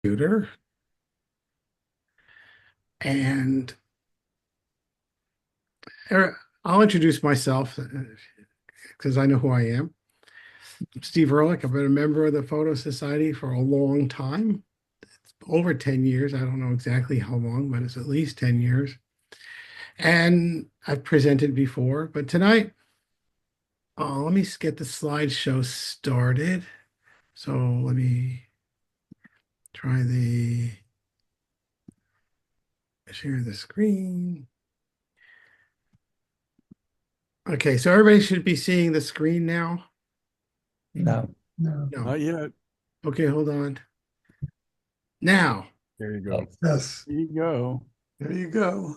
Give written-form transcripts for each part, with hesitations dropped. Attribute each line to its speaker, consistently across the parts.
Speaker 1: Computer, and I'll introduce myself because I know who I am. I'm Steve Ehrlich. I've been a member of the Photo Society for a long time, over 10 years. I don't know exactly how long, but it's at least 10 years. And I've presented before, but tonight, let me get the slideshow started. So let me try the share the screen. Okay, so everybody should be seeing the screen now.
Speaker 2: No.
Speaker 3: No.
Speaker 1: No.
Speaker 4: Not yet.
Speaker 1: Okay, hold on. Now.
Speaker 4: There you go.
Speaker 3: Yes.
Speaker 4: There you go.
Speaker 3: There you go.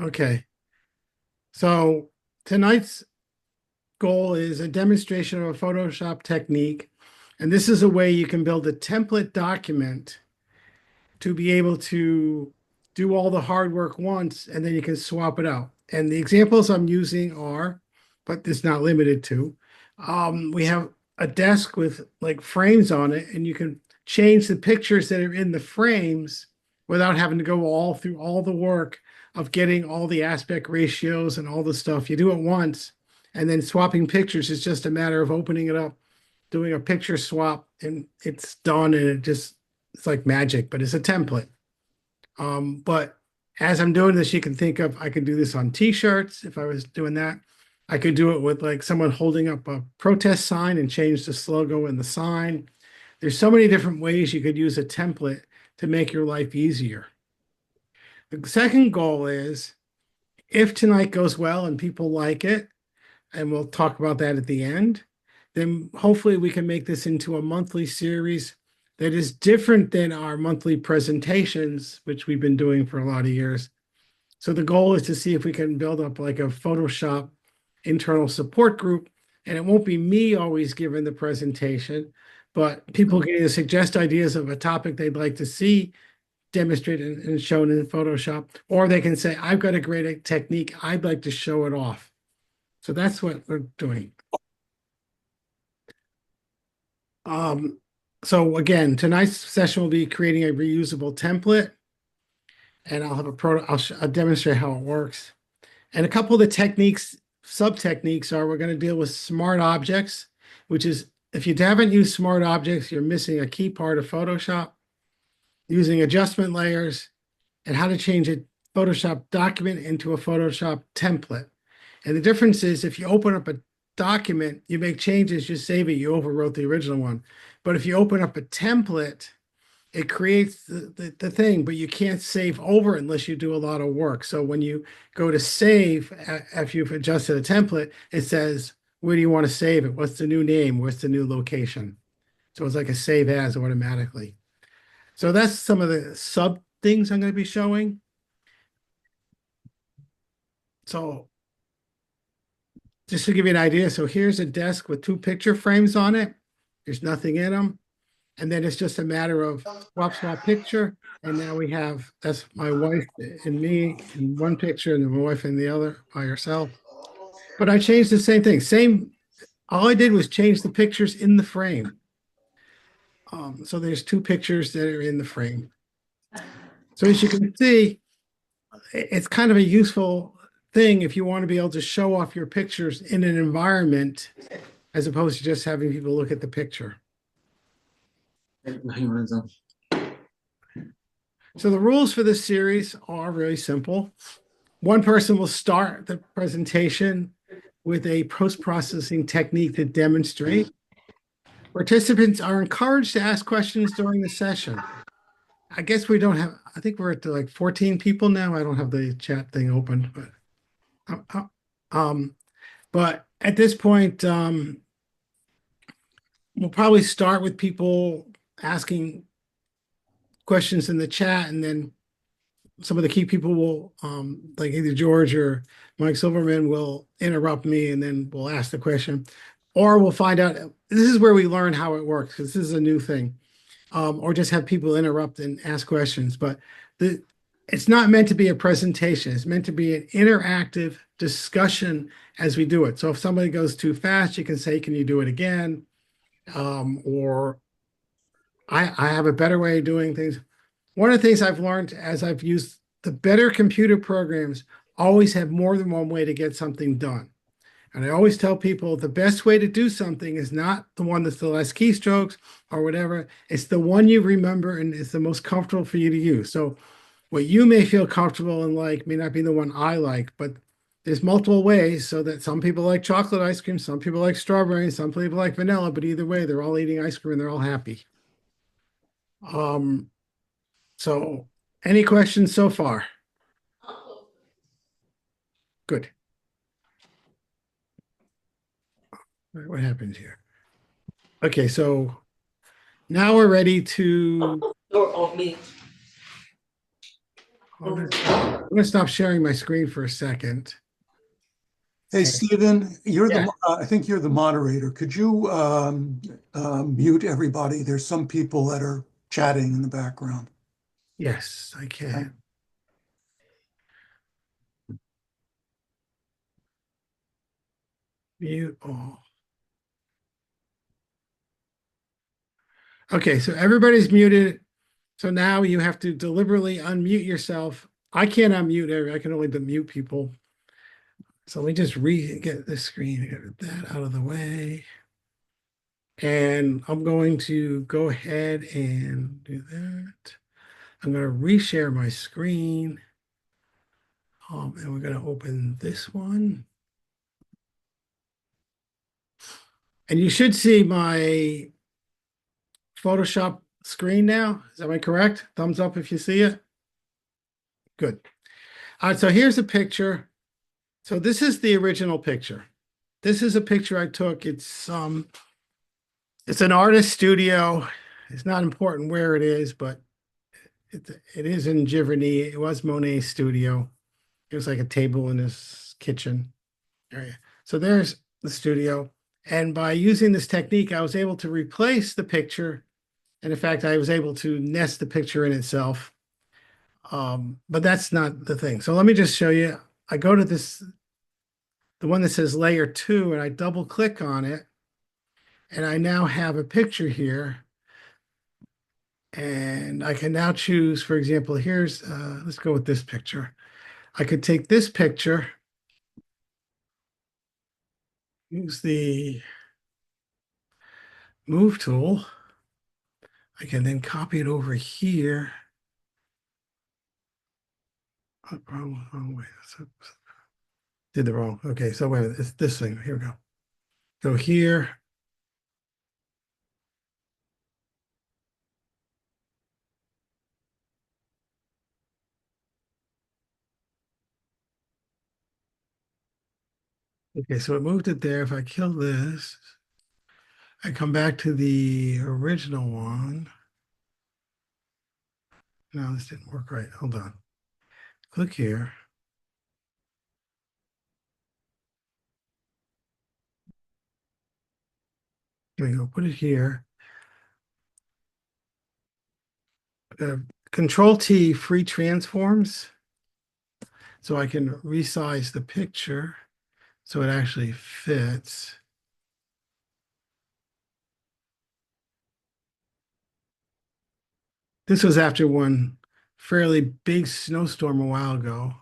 Speaker 1: Okay. So tonight's goal is a demonstration of a Photoshop technique. And this is a way you can build a template document to be able to do all the hard work once, and then you can swap it out. And the examples I'm using are, but it's not limited to, we have a desk with like frames on it, and you can change the pictures that are in the frames without having to go all through all the work of getting all the aspect ratios and all the stuff. You do it once, and then swapping pictures is just a matter of opening it up, doing a picture swap, and it's done, and it's like magic, but it's a template. But as I'm doing this, you can think of I could do this on t-shirts if I was doing that. I could do it with like someone holding up a protest sign and change the logo in the sign. There's so many different ways you could use a template to make your life easier. The second goal is if tonight goes well and people like it, and we'll talk about that at the end, then hopefully we can make this into a monthly series that is different than our monthly presentations, which we've been doing for a lot of years. So the goal is to see if we can build up like a Photoshop internal support group. And it won't be me always giving the presentation, but people can either suggest ideas of a topic they'd like to see demonstrated and shown in Photoshop, or they can say, I've got a great technique, I'd like to show it off. So that's what we're doing. So again, tonight's session will be creating a reusable template, and I'll have I'll demonstrate how it works. And a couple of the techniques, sub techniques are we're going to deal with smart objects, which is if you haven't used smart objects, you're missing a key part of Photoshop, using adjustment layers, and how to change a Photoshop document into a Photoshop template. And the difference is if you open up a document, you make changes, you save it, you overwrote the original one. But if you open up a template, it creates the thing, but you can't save over unless you do a lot of work. So when you go to save, after you've adjusted a template, it says, where do you want to save it? What's the new name? What's the new location? So it's like a save as automatically. So that's some of the sub things I'm going to be showing. So just to give you an idea, so here's a desk with two picture frames on it. There's nothing in them. And then it's just a matter of swap picture. And now we have, that's my wife and me in one picture and my wife in the other by herself. But I changed the same thing. All I did was change the pictures in the frame. So there's two pictures that are in the frame. So as you can see, it's kind of a useful thing if you want to be able to show off your pictures in an environment as opposed to just having people look at the picture. So the rules for this series are really simple. One person will start the presentation with a post-processing technique to demonstrate. Participants are encouraged to ask questions during the session. I guess we don't have, I think we're at like 14 people now. I don't have the chat thing open, but at this point, we'll probably start with people asking questions in the chat, and then some of the key people will, like either George or Mike Silverman will interrupt me, and then we'll ask the question, or we'll find out. This is where we learn how it works because this is a new thing, or just have people interrupt and ask questions. But it's not meant to be a presentation. It's meant to be an interactive discussion as we do it. So if somebody goes too fast, you can say, "Can you do it again?" Or I have a better way of doing things. One of the things I've learned as I've used the better computer programs always have more than one way to get something done. And I always tell people the best way to do something is not the one that's the less keystrokes or whatever. It's the one you remember and it's the most comfortable for you to use. So what you may feel comfortable and like may not be the one I like, but there's multiple ways so that some people like chocolate ice cream, some people like strawberry, some people like vanilla, but either way, they're all eating ice cream and they're all happy. Um, so any questions so far? Good. What happened here? Okay, so now we're ready to.
Speaker 3: Or on me.
Speaker 1: I'm gonna stop sharing my screen for a second.
Speaker 4: Hey, Stephen,
Speaker 1: Yeah.
Speaker 4: I think you're the moderator. Could you mute everybody? There's some people that are chatting in the background.
Speaker 1: Yes, I can. Mute all. Okay, so everybody's muted. So now you have to deliberately unmute yourself. I can't unmute. I can only mute people. So let me just get this screen, get that out of the way. And I'm going to go ahead and do that. I'm going to reshare my screen. And we're going to open this one. And you should see my Photoshop screen now. Am I correct? Thumbs up if you see it. Good. All right, so here's a picture. So this is the original picture. This is a picture I took. It's an artist studio. It's not important where it is, but it is in Giverny. It was Monet's studio. It was like a table in his kitchen area. So there's the studio. And by using this technique, I was able to replace the picture. And in fact, I was able to nest the picture in itself. But that's not the thing. So let me just show you. I go to the one that says layer 2, and I double click on it. And I now have a picture here. And I can now choose, for example, let's go with this picture. I could take this picture, use the move tool. I can then copy it over here. Oh, wrong way. Did the wrong. Okay, so wait a minute. It's this thing. Here we go. Go here. Okay, so it moved it there. If I kill this, I come back to the original one. No, this didn't work right. Hold on. Click here. Here we go. Put it here. Control T free transforms. So I can resize the picture so it actually fits. This was after one fairly big snowstorm a while ago.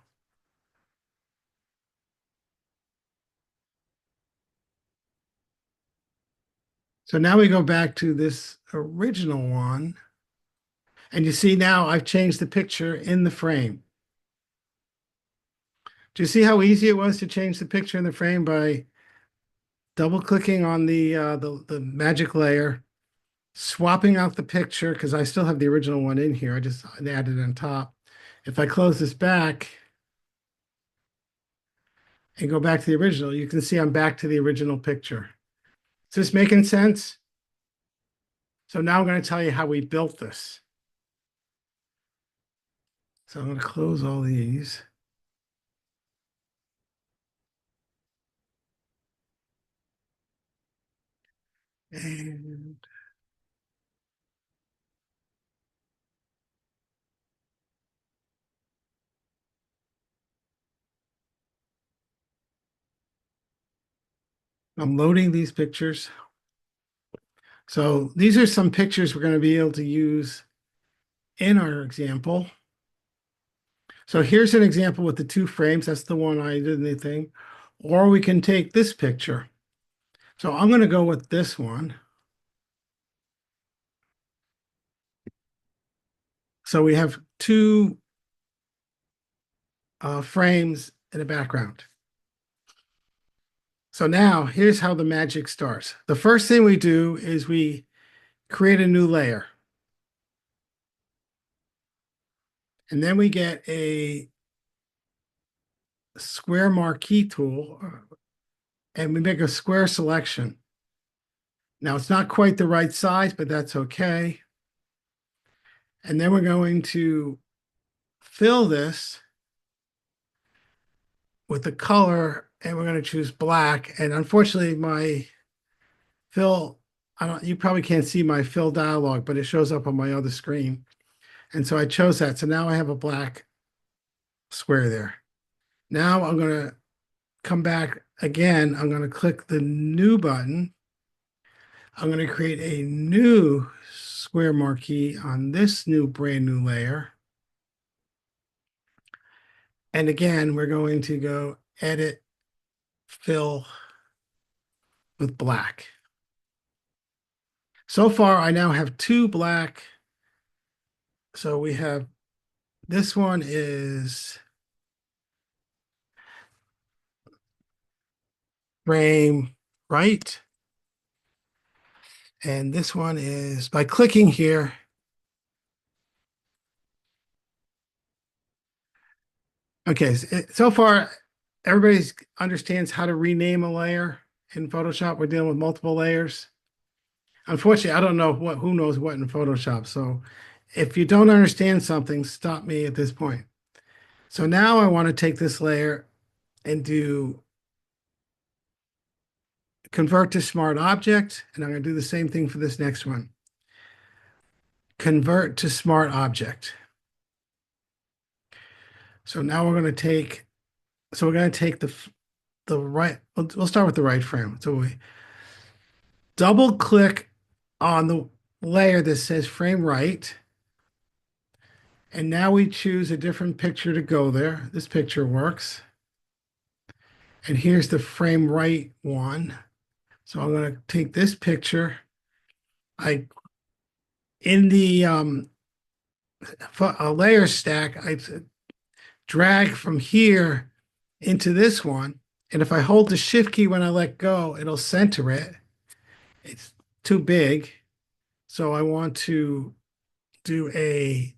Speaker 1: So now we go back to this original one. And you see now I've changed the picture in the frame. Do you see how easy it was to change the picture in the frame by double clicking on the magic layer, swapping out the picture because I still have the original one in here. I just added it on top. If I close this back and go back to the original, you can see I'm back to the original picture. Is this making sense? So now I'm going to tell you how we built this. So I'm going to close all these. And I'm loading these pictures. So these are some pictures we're going to be able to use in our example. So here's an example with the two frames. That's the one I did anything. Or we can take this picture. So I'm going to go with this one. So we have two frames in the background. So now here's how the magic starts. The first thing we do is we create a new layer. And then we get a square marquee tool and we make a square selection. Now it's not quite the right size, but that's okay. And then we're going to fill this with the color and we're going to choose black. And unfortunately, my fill, you probably can't see my fill dialog, but it shows up on my other screen. And so I chose that. So now I have a black square there. Now I'm going to come back again. I'm going to click the new button. I'm going to create a new square marquee on this brand new layer. And again, we're going to go edit, fill with black. So far, I now have two black. So we have, this one is frame right. And this one is, by clicking here, okay, so far, everybody understands how to rename a layer in Photoshop. We're dealing with multiple layers. Unfortunately, I don't know who knows what in Photoshop. So if you don't understand something, stop me at this point. So now I want to take this layer and do convert to smart object. And I'm going to do the same thing for this next one. Convert to smart object. So now we're going to take, the right, we'll start with the right frame. So we double click on the layer that says frame right. And now we choose a different picture to go there. This picture works. And here's the frame right one. So I'm going to take this picture. In the layer stack, I drag from here into this one. And if I hold the shift key when I let go, it'll center it. It's too big. So I want to do a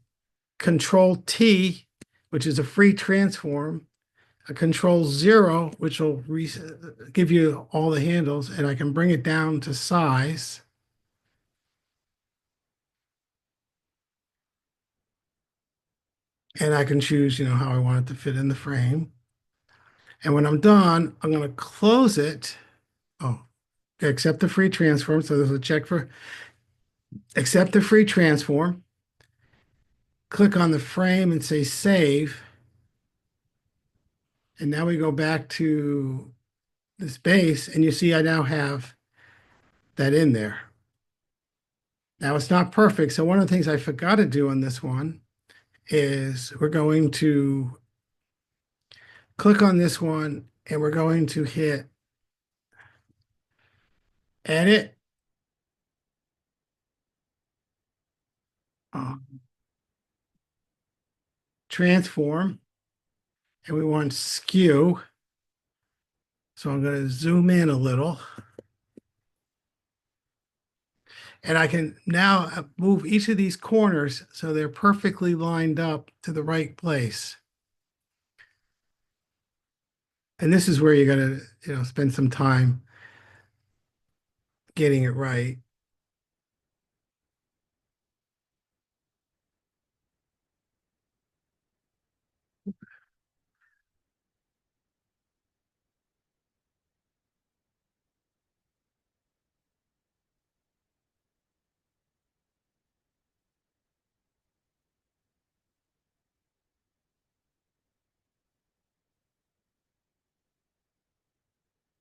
Speaker 1: Control T, which is a free transform, a Control 0, which will give you all the handles, and I can bring it down to size. And I can choose, how I want it to fit in the frame. And when I'm done, I'm going to close it. Oh, accept the free transform. So there's a check for accept the free transform. Click on the frame and say save. And now we go back to this base, and you see I now have that in there. Now it's not perfect. So one of the things I forgot to do on this one is we're going to click on this one and we're going to hit edit, uh, transform, and we want skew. So I'm going to zoom in a little. And I can now move each of these corners so they're perfectly lined up to the right place. And this is where you got to, spend some time getting it right.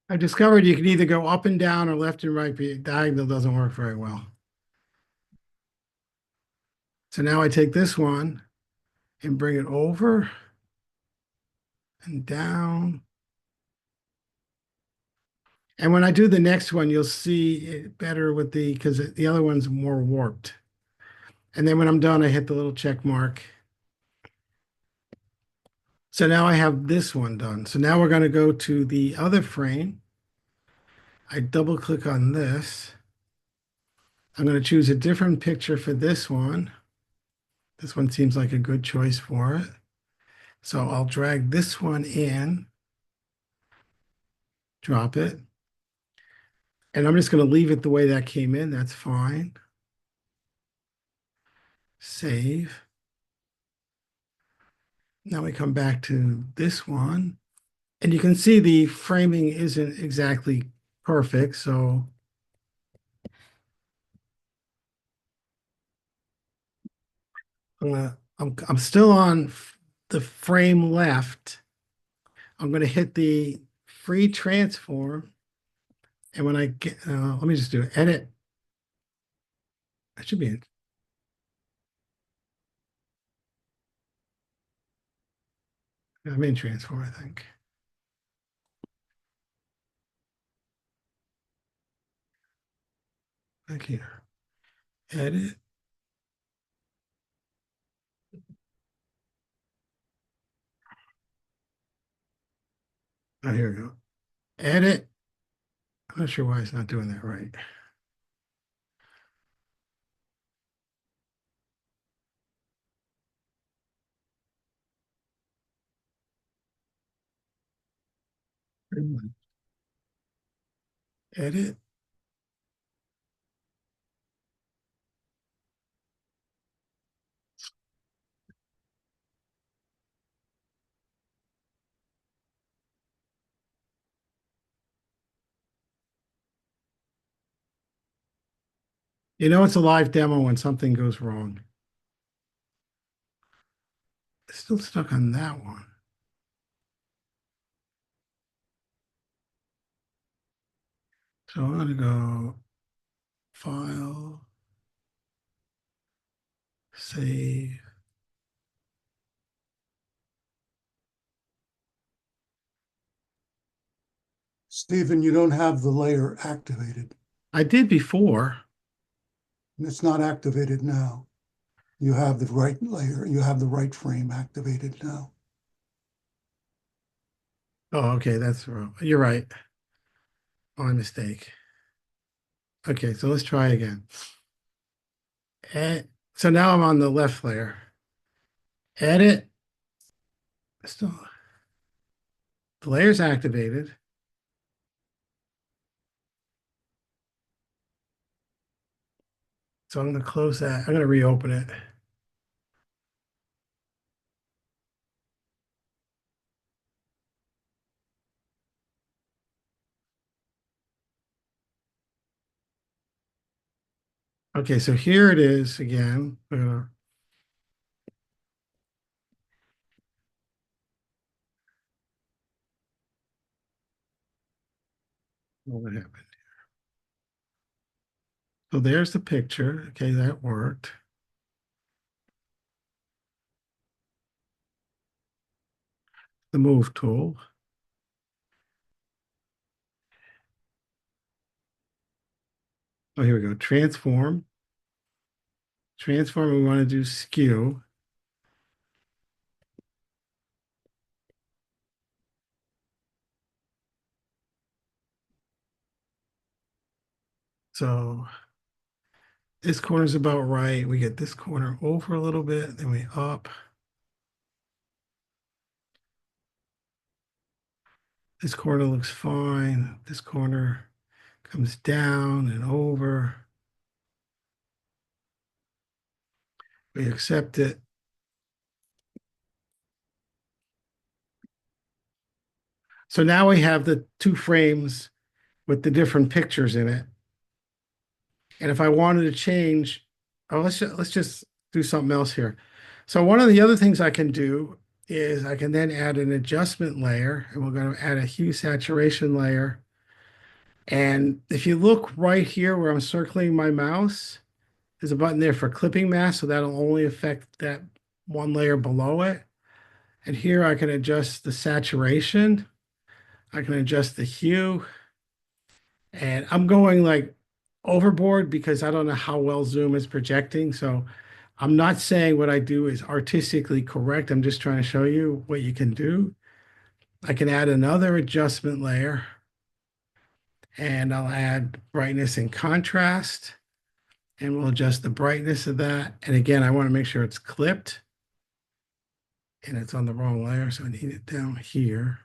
Speaker 1: I discovered you can either go up and down or left and right, but diagonal doesn't work very well. So now I take this one and bring it over and down. And when I do the next one, you'll see it better with because the other one's more warped. And then when I'm done, I hit the little check mark. So now I have this one done. So now we're going to go to the other frame. I double click on this. I'm going to choose a different picture for this one. This one seems like a good choice for it. So I'll drag this one in, drop it. And I'm just going to leave it the way that came in. That's fine. Save. Now we come back to this one. And you can see the framing isn't exactly perfect. So I'm still on the frame left. I'm going to hit the free transform. And when I get, let me just do it. Edit. That should be it. I'm in transform, I think. Back here. Edit. Oh, here we go. Edit. I'm not sure why it's not doing that right. Edit. You know, it's a live demo when something goes wrong. It's still stuck on that one. So I'm going to go File, Save.
Speaker 4: Stephen, you don't have the layer activated.
Speaker 1: I did before.
Speaker 4: It's not activated now. You have the right layer, you have the right frame activated now.
Speaker 1: Oh, okay, that's wrong. You're right. My mistake. Okay, so let's try again. So now I'm on the left layer. Edit. Still, the layer's activated. So I'm going to close that. I'm going to reopen it. Okay, so here it is again. What happened? So there's the picture. Okay, that worked. The move tool. Oh, here we go. Transform. Transform, we want to do skew. So this corner is about right. We get this corner over a little bit, then we up. This corner looks fine. This corner comes down and over. We accept it. So now we have the two frames with the different pictures in it. And if I wanted to change, oh, let's just do something else here. So one of the other things I can do is I can then add an adjustment layer, and we're going to add a hue saturation layer And if you look right here where I'm circling my mouse, there's a button there for clipping mask, so that'll only affect that one layer below it. And here I can adjust the saturation. I can adjust the hue. And I'm going like overboard because I don't know how well Zoom is projecting. So I'm not saying what I do is artistically correct. I'm just trying to show you what you can do. I can add another adjustment layer and I'll add brightness and contrast and we'll adjust the brightness of that. And again, I want to make sure it's clipped and it's on the wrong layer. So I need it down here.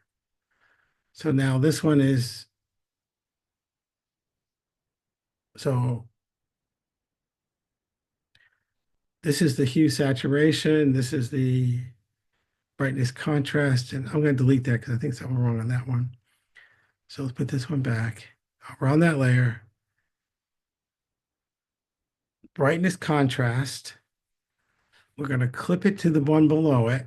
Speaker 1: So now this one is, so this is the hue saturation. This is the brightness contrast. And I'm going to delete that because I think something wrong on that one. So let's put this one back around that layer. Brightness contrast. We're going to clip it to the one below it.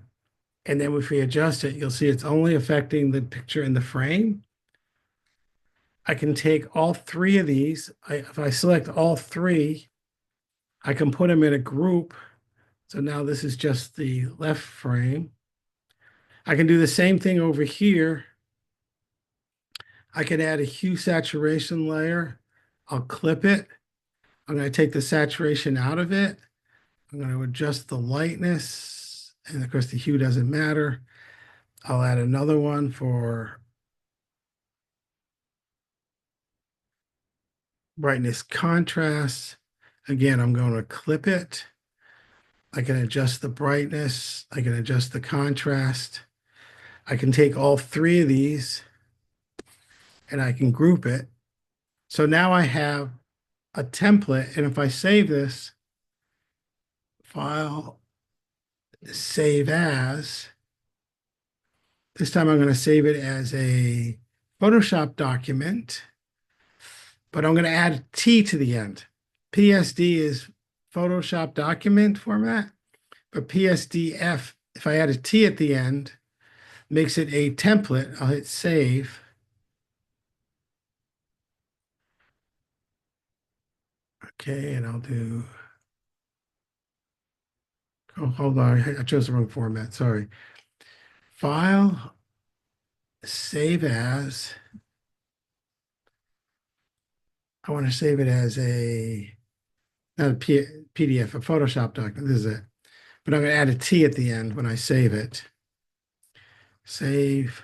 Speaker 1: And then if we adjust it, you'll see it's only affecting the picture in the frame. I can take all three of these. If I select all three, I can put them in a group. So now this is just the left frame. I can do the same thing over here. I can add a hue saturation layer. I'll clip it. I'm going to take the saturation out of it. I'm going to adjust the lightness. And of course, the hue doesn't matter. I'll add another one for brightness contrast. Again, I'm going to clip it. I can adjust the brightness. I can adjust the contrast. I can take all three of these and I can group it. So now I have a template. And if I save this, file, save as, this time I'm going to save it as a Photoshop document, but I'm going to add a T to the end. PSD is Photoshop document format, but PSDF, if I add a T at the end, makes it a template. I'll hit save. Okay, and I'll do, oh, hold on, I chose the wrong format, sorry. File, save as, I want to save it as a, not a PDF, a Photoshop document, this is it. But I'm going to add a T at the end when I save it. Save,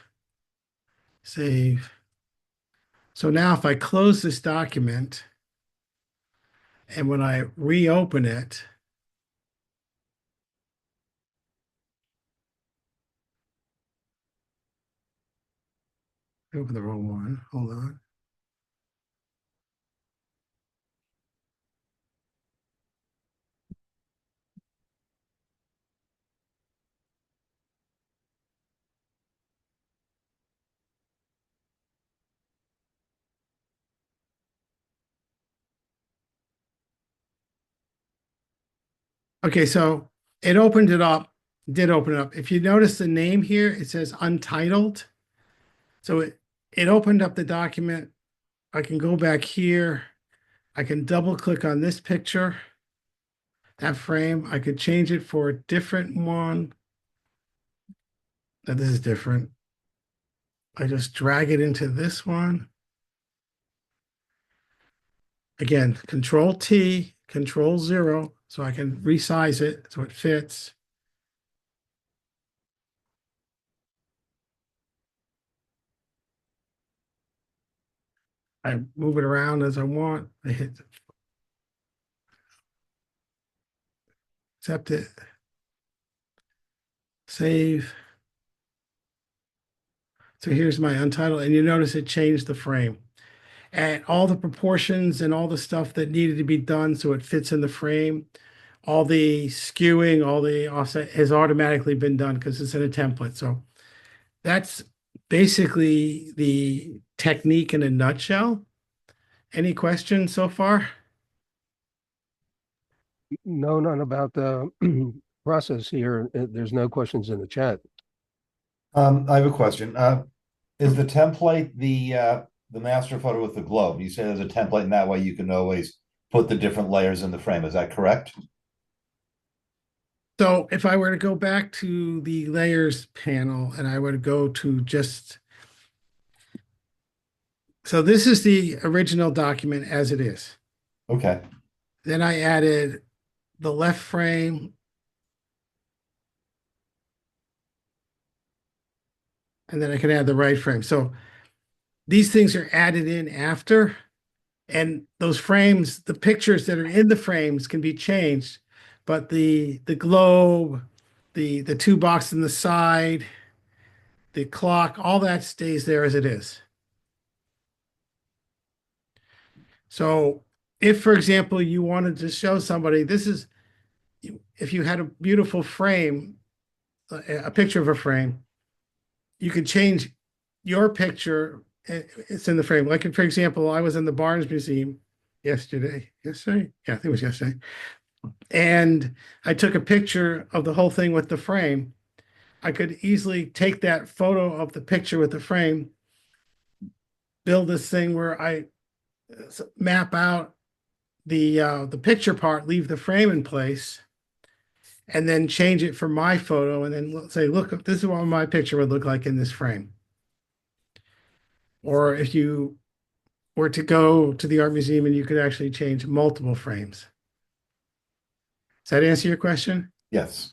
Speaker 1: save. So now if I close this document and when I reopen it, open the wrong one, hold on. Okay, so it opened it up, did open it up. If you notice the name here, it says untitled. So it opened up the document. I can go back here. I can double click on this picture, that frame. I could change it for a different one. Now this is different. I just drag it into this one. Again, Control T, Control 0, so I can resize it so it fits. I move it around as I want. I hit accept it, save. So here's my untitled, and you notice it changed the frame. And all the proportions and all the stuff that needed to be done so it fits in the frame, all the skewing, all the offset has automatically been done because it's in a template. So that's basically the technique in a nutshell. Any questions so far?
Speaker 3: No, none about the process here. There's no questions in the chat.
Speaker 2: I have a question. Is the template
Speaker 5: the master photo with the globe. You say there's a template, and that way you can always put the different layers in the frame. Is that correct?
Speaker 1: So if I were to go back to the layers panel and I were to go to just, so this is the original document as it is.
Speaker 5: Okay.
Speaker 1: Then I added the left frame. And then I can add the right frame. So these things are added in after, and those frames, the pictures that are in the frames can be changed, but the globe, the two boxes in the side, the clock, all that stays there as it is. So if, for example, you wanted to show somebody, this is, if you had a beautiful frame, a picture of a frame, you could change your picture. It's in the frame. Like, for example, I was in the Barnes Museum yesterday. Yesterday? Yeah, I think it was yesterday. And I took a picture of the whole thing with the frame. I could easily take that photo of the picture with the frame, build this thing where I map out the picture part, leave the frame in place, and then change it for my photo, and then say, look, this is what my picture would look like in this frame. Or if you were to go to the art museum and you could actually change multiple frames. Does that answer your question?
Speaker 5: Yes.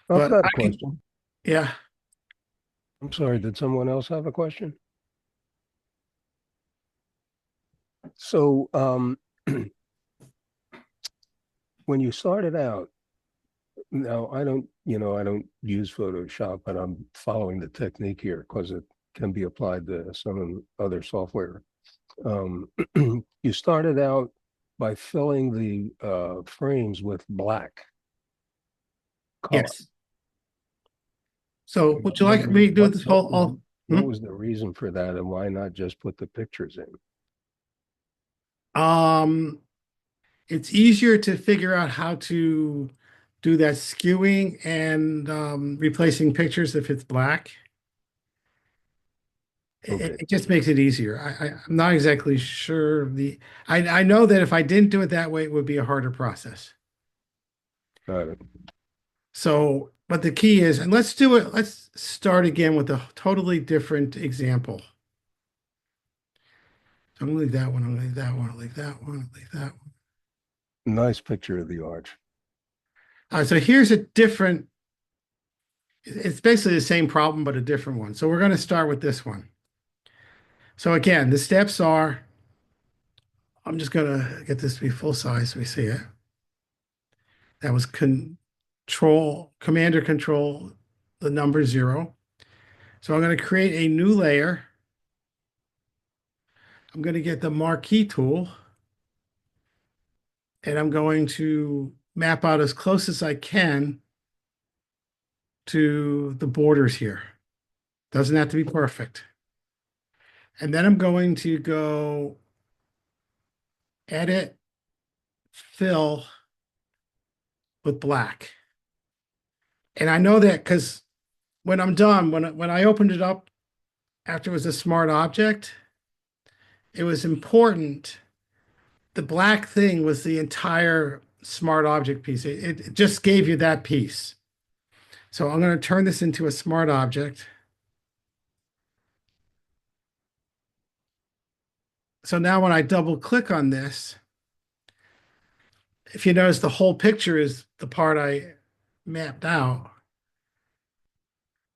Speaker 3: I've
Speaker 1: But
Speaker 3: got a
Speaker 1: I can-
Speaker 3: question.
Speaker 1: Yeah.
Speaker 3: I'm sorry, did someone else have a question? So, when you started out, now I don't, I don't use Photoshop, but I'm following the technique here because it can be applied to some other software. You started out by filling the frames with black color.
Speaker 1: Yes. So would you like me to do this whole all?
Speaker 3: What was the reason for that, and why not just put the pictures in?
Speaker 1: It's easier to figure out how to do that skewing and replacing pictures if it's black.
Speaker 3: Okay.
Speaker 1: It just makes it easier. I'm not exactly sure I know that if I didn't do it that way, it would be a harder process.
Speaker 3: Got it.
Speaker 1: So, but the key is, and let's do it. Let's start again with a totally different example. So I'm gonna leave that one. I'm gonna leave that one. I'll leave that one. I'll leave that one.
Speaker 3: Nice picture of the arch.
Speaker 1: So here's a different. It's basically the same problem, but a different one. So we're going to start with this one. So again, the steps are. I'm just going to get this to be full size so we see it. That was Commander Control, the number 0. So I'm going to create a new layer. I'm going to get the marquee tool. And I'm going to map out as close as I can to the borders here. Doesn't have to be perfect. And then I'm going to go edit, fill with black. And I know that because when I'm done, when I opened it up after it was a smart object, it was important. The black thing was the entire smart object piece. It just gave you that piece. So I'm going to turn this into a smart object. So now when I double click on this, if you notice the whole picture is the part I mapped out.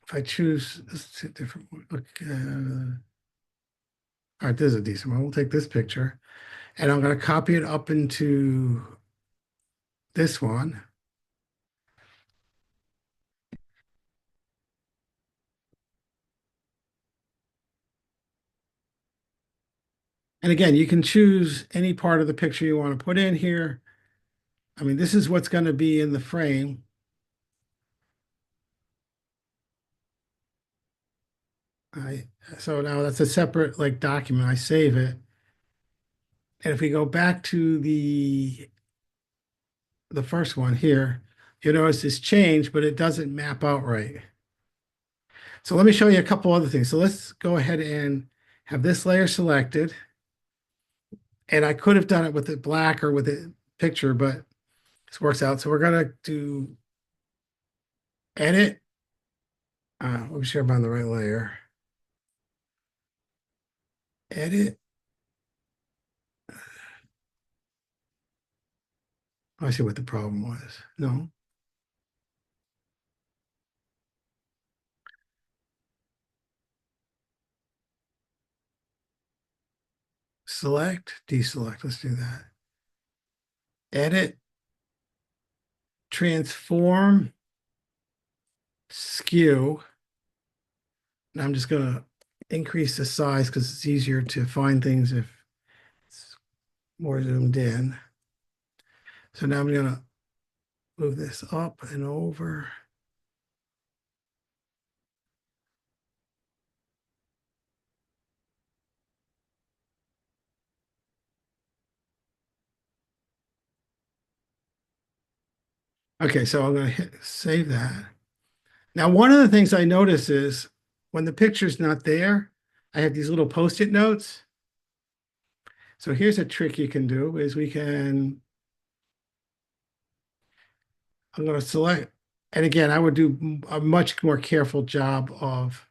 Speaker 1: If I choose, this is a different one. All right, this is a decent one. We'll take this picture and I'm going to copy it up into this one. And again, you can choose any part of the picture you want to put in here. I mean, this is what's going to be in the frame. So now that's a separate like document. I save it. And if we go back to the first one here, you notice it's changed, but it doesn't map out right. So let me show you a couple other things. So let's go ahead and have this layer selected. And I could have done it with it black or with a picture, but this works out. So we're gonna do edit. Let me sure I'm on the right layer. Edit. I see what the problem was. No. Select, deselect. Let's do that. Edit, transform, skew. And I'm just gonna increase the size because it's easier to find things if it's more zoomed in. So now I'm gonna move this up and over. Okay, so I'm going to save that. Now, one of the things I notice is when the picture's not there, I have these little Post-it notes. So here's a trick you can do is I'm going to select, and again, I would do a much more careful job of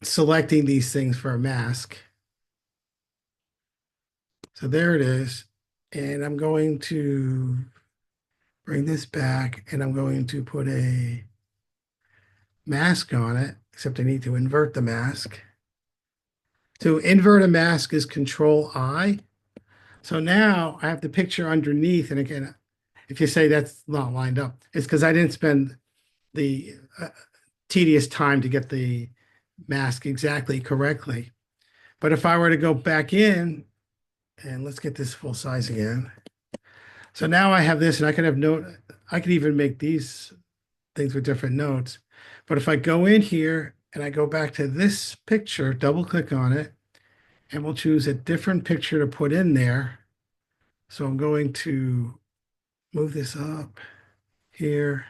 Speaker 1: selecting these things for a mask. So there it is. And I'm going to bring this back and I'm going to put a mask on it, except I need to invert the mask. To invert a mask is Control I. So now I have the picture underneath. And again, if you say that's not lined up, it's because I didn't spend the tedious time to get the mask exactly correctly. But if I were to go back in, and let's get this full size again. So now I have this, and I can have note, I could even make these things with different notes. But if I go in here and I go back to this picture, double click on it, and we'll choose a different picture to put in there. So I'm going to move this up here.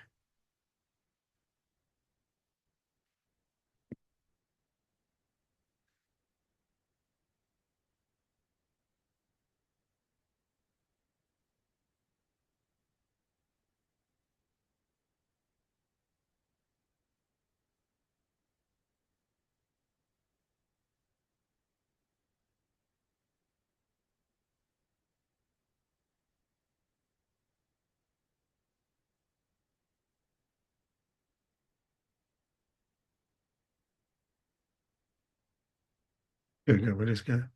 Speaker 1: There we go. We're just gonna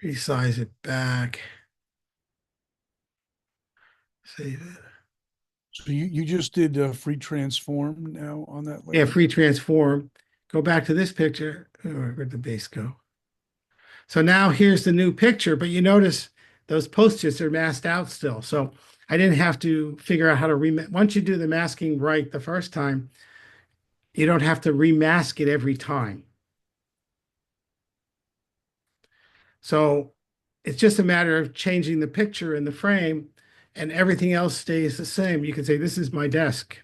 Speaker 1: resize it back. Save it.
Speaker 6: So you just did a free transform now on that
Speaker 1: Yeah,
Speaker 6: layer?
Speaker 1: free transform. Go back to this picture. Oh, where'd the base go? So now here's the new picture, but you notice those post-its are masked out still. So I didn't have to figure out how to once you do the masking right the first time, you don't have to remask it every time. So it's just a matter of changing the picture in the frame and everything else stays the same. You can say, this is my desk.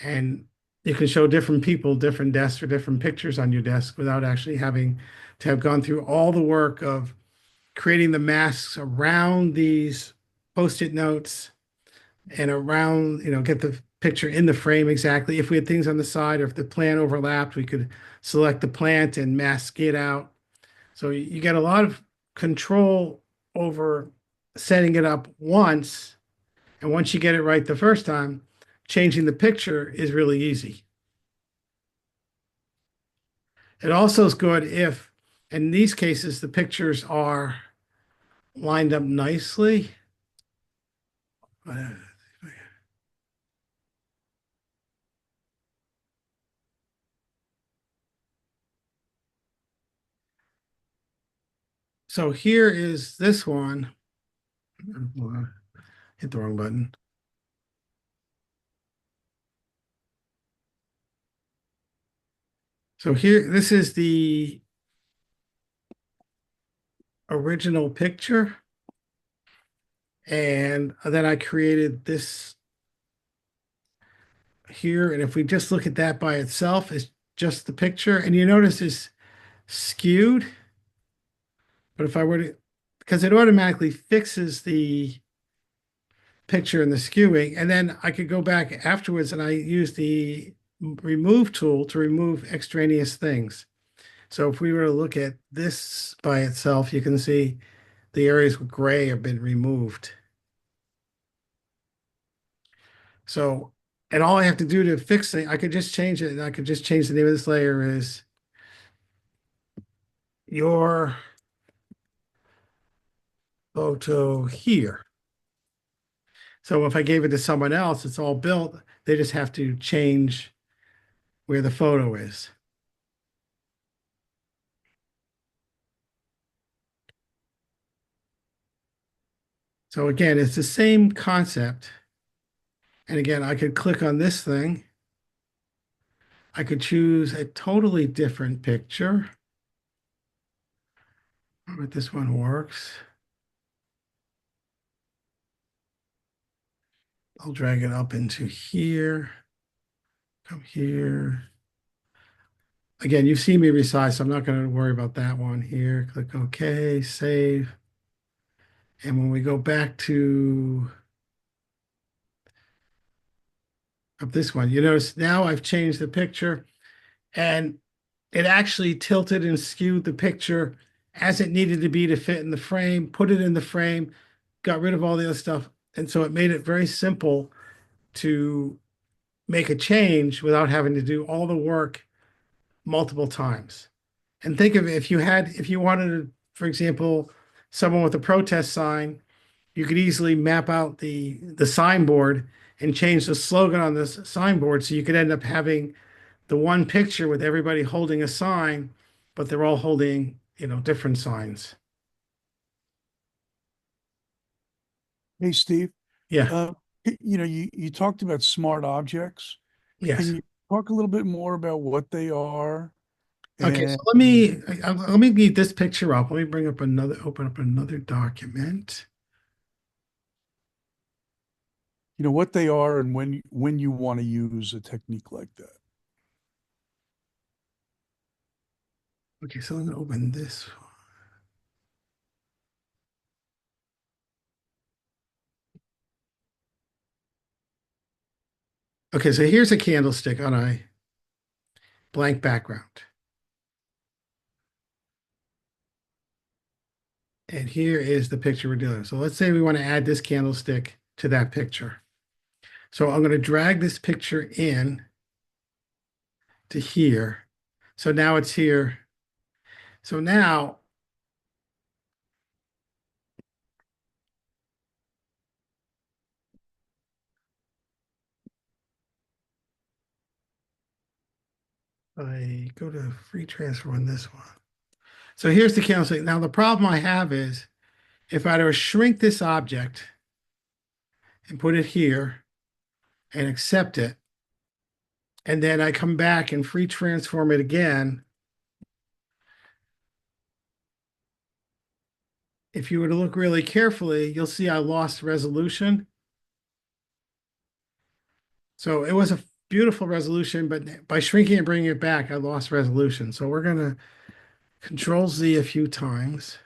Speaker 1: And you can show different people, different desks or different pictures on your desk without actually having to have gone through all the work of creating the masks around these Post-it notes and around, get the picture in the frame exactly. If we had things on the side or if the plant overlapped, we could select the plant and mask it out. So you get a lot of control over setting it up once. And once you get it right the first time, changing the picture is really easy. It also is good if, in these cases, the pictures are lined up nicely. So here is this one. Hit the wrong button. So here, this is the original picture. And then I created this here, and if we just look at that by itself, it's just the picture, and you notice it's skewed. But if I were to, because it automatically fixes the picture and the skewing, and then I could go back afterwards and I use the remove tool to remove extraneous things. So if we were to look at this by itself, you can see the areas with gray have been removed. So, and all I have to do to fix it, I could just change it. And I could just change the name of this layer is your photo here. So if I gave it to someone else, it's all built. They just have to change where the photo is. So again, it's the same concept. And again, I could click on this thing. I could choose a totally different picture. But this one works. I'll drag it up into here. Come here. Again, you've seen me resize, so I'm not going to worry about that one here. Click OK, save. And when we go back to of this one, you notice now I've changed the picture and it actually tilted and skewed the picture as it needed to be to fit in the frame, put it in the frame, got rid of all the other stuff. And so it made it very simple to make a change without having to do all the work multiple times. And think of it, if you wanted to, for example, someone with a protest sign, you could easily map out the signboard and change the slogan on this signboard. So you could end up having the one picture with everybody holding a sign, but they're all holding, different signs.
Speaker 6: Hey, Steve,
Speaker 1: Yeah.
Speaker 6: you talked about smart objects.
Speaker 1: Yes.
Speaker 6: Can you talk a little bit more about what they are?
Speaker 1: Okay, so
Speaker 6: And,
Speaker 1: let me get this picture up. Let me open up another document.
Speaker 6: what they are and when you want to use a technique like that.
Speaker 1: Okay, so I'm gonna open this. Okay, so here's a candlestick on a blank background. And here is the picture we're doing. So let's say we want to add this candlestick to that picture. So I'm going to drag this picture in to here. So now it's here. So now I go to free transfer on this one. So here's the candlestick. Now the problem I have is if I were to shrink this object and put it here and accept it, and then I come back and free transform it again, if you were to look really carefully, you'll see I lost resolution. So it was a beautiful resolution, but by shrinking and bringing it back, I lost resolution. So we're going to Control Z a few times.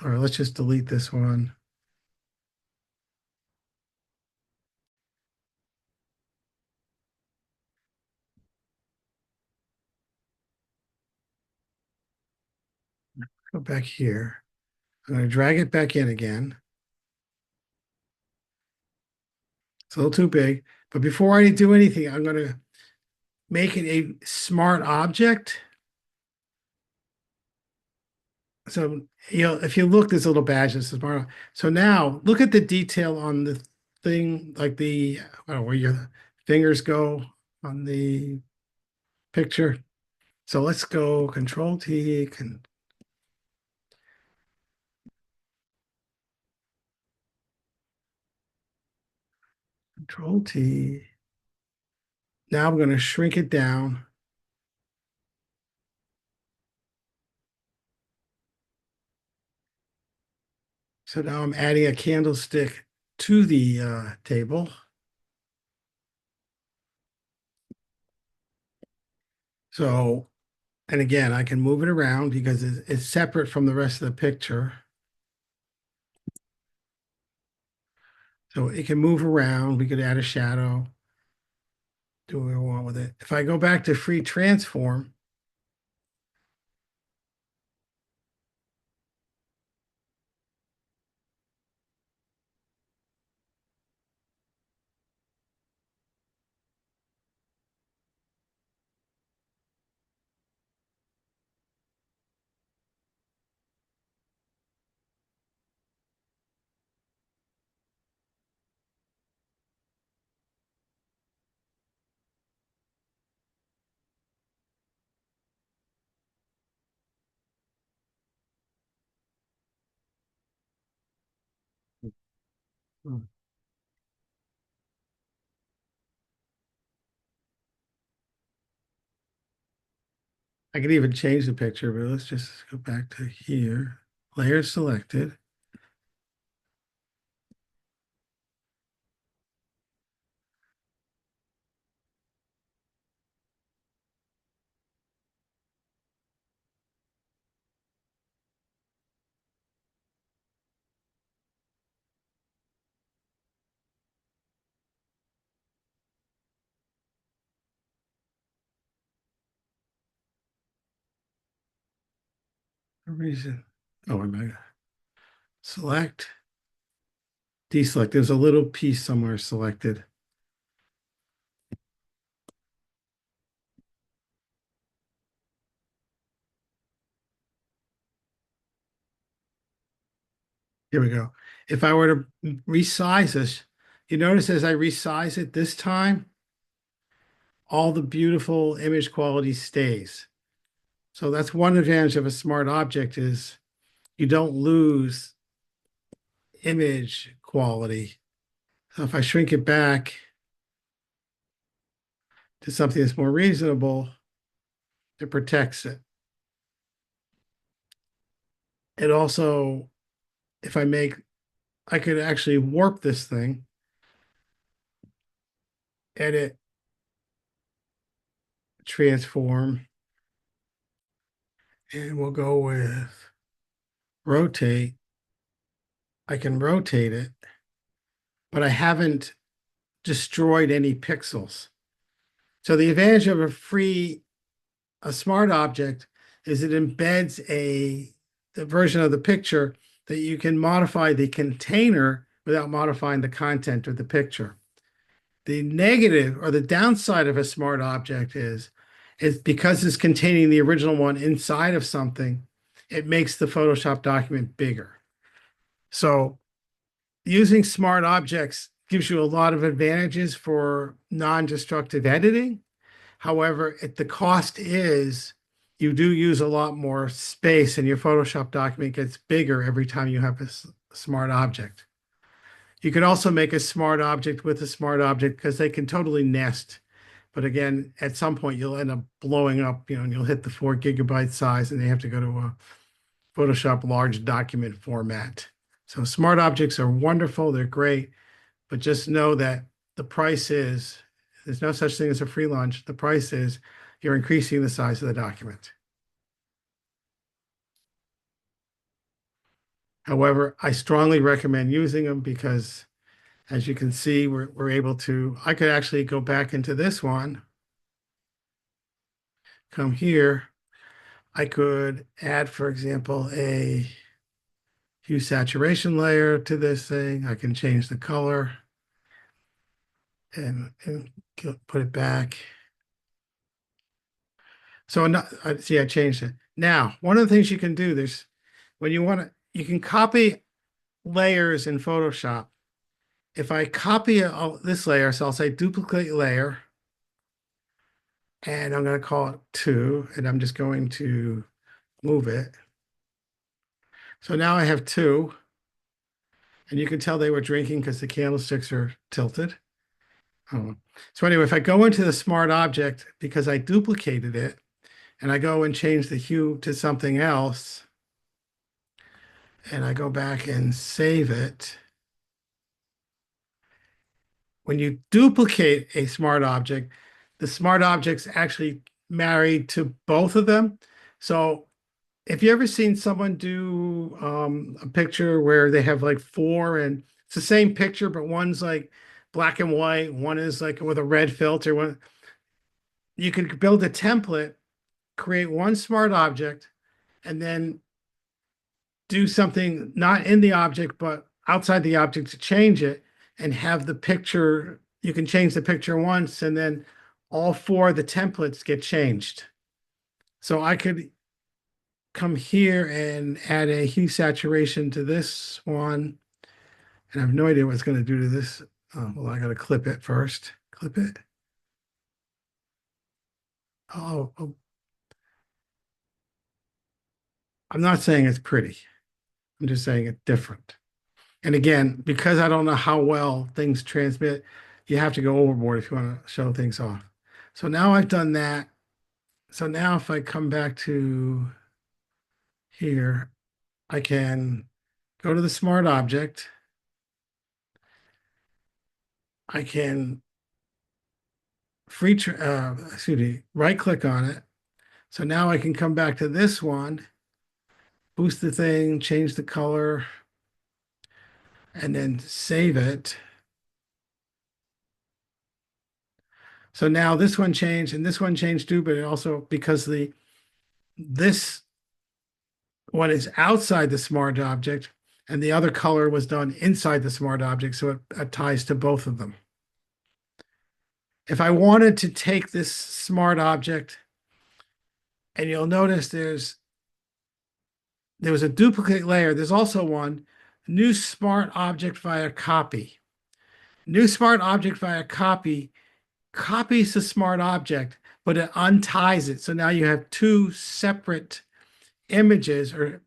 Speaker 1: Or let's just delete this one. Go back here. I'm going to drag it back in again. It's a little too big. But before I do anything, I'm going to make it a smart object. So, if you look, there's a little badge that says smart. So now look at the detail on the thing, like I don't know, where your fingers go on the picture. So let's go Control T, Control T. Now I'm going to shrink it down. So now I'm adding a candlestick to the table. So, and again, I can move it around because it's separate from the rest of the picture. So it can move around. We could add a shadow, do what we want with it. If I go back to free transform, hmm, I could even change the picture, but let's just go back to here. Layer selected. Reason. Oh, I might select, deselect. There's a little piece somewhere selected. Here we go. If I were to resize this, you notice as I resize it this time, all the beautiful image quality stays. So that's one advantage of a smart object is you don't lose image quality. So if I shrink it back to something that's more reasonable, it protects it. It also, if I make, I could actually warp this thing, edit, transform, and we'll go with rotate. I can rotate it, but I haven't destroyed any pixels. So the advantage of a smart object is it embeds the version of the picture that you can modify the container without modifying the content of the picture. The negative or the downside of a smart object is because it's containing the original one inside of something, it makes the Photoshop document bigger. So using smart objects gives you a lot of advantages for non-destructive editing. However, the cost is you do use a lot more space and your Photoshop document gets bigger every time you have a smart object. You can also make a smart object with a smart object because they can totally nest. But again, at some point you'll end up blowing up, and you'll hit the 4 GB size and they have to go to a Photoshop large document format. So smart objects are wonderful. They're great, but just know that the price is, there's no such thing as a free lunch. The price is you're increasing the size of the document. However, I strongly recommend using them because as you can see, we're able to, I could actually go back into this one, come here. I could add, for example, a hue saturation layer to this thing. I can change the color and put it back. So see, I changed it. Now, one of the things you can do, when you want to, you can copy layers in Photoshop. If I copy this layer, so I'll say duplicate layer, and I'm going to call it 2, and I'm just going to move it. So now I have 2, and you can tell they were drinking because the candlesticks are tilted. Oh. So anyway, if I go into the smart object, because I duplicated it, and I go and change the hue to something else, and I go back and save it. When you duplicate a smart object, the smart objects actually married to both of them. So if you ever seen someone do a picture where they have like four and it's the same picture, but one's like black and white, one is like with a red filter, one you could build a template, create one smart object, and then do something not in the object, but outside the object to change it and have the picture. You can change the picture once and then all four of the templates get changed. So I could come here and add a hue saturation to this one. And I have no idea what it's going to do to this. Well, I got to clip it first. Clip it. Oh, I'm not saying it's pretty. I'm just saying it's different. And again, because I don't know how well things transmit, you have to go overboard if you want to show things off. So now I've done that. So now if I come back to here, I can go to the smart object. I can excuse me, right click on it. So now I can come back to this one, boost the thing, change the color, and then save it. So now this one changed and this one changed too, but it also because this one is outside the smart object and the other color was done inside the smart object, so it ties to both of them. If I wanted to take this smart object, and you'll notice there was a duplicate layer. There's also one new smart object via copy. New smart object via copy copies the smart object, but it unties it. So now you have two separate images, or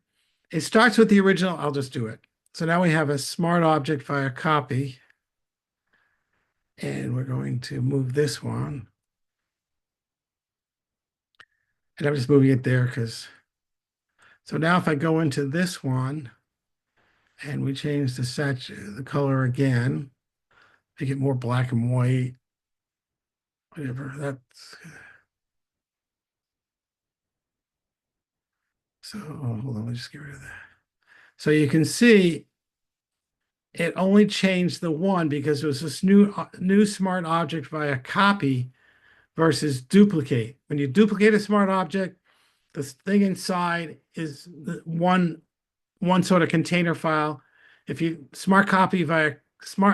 Speaker 1: it starts with the original. I'll just do it. So now we have a smart object via copy. And we're going to move this one. And I'm just moving it there because, so now if I go into this one and we change the color again, make it more black and white, whatever, that's, so hold on, let me just get rid of that. So you can see it only changed the one because it was this new smart object via copy versus duplicate. When you duplicate a smart object, the thing inside is the one sort of container file. If you smart copy via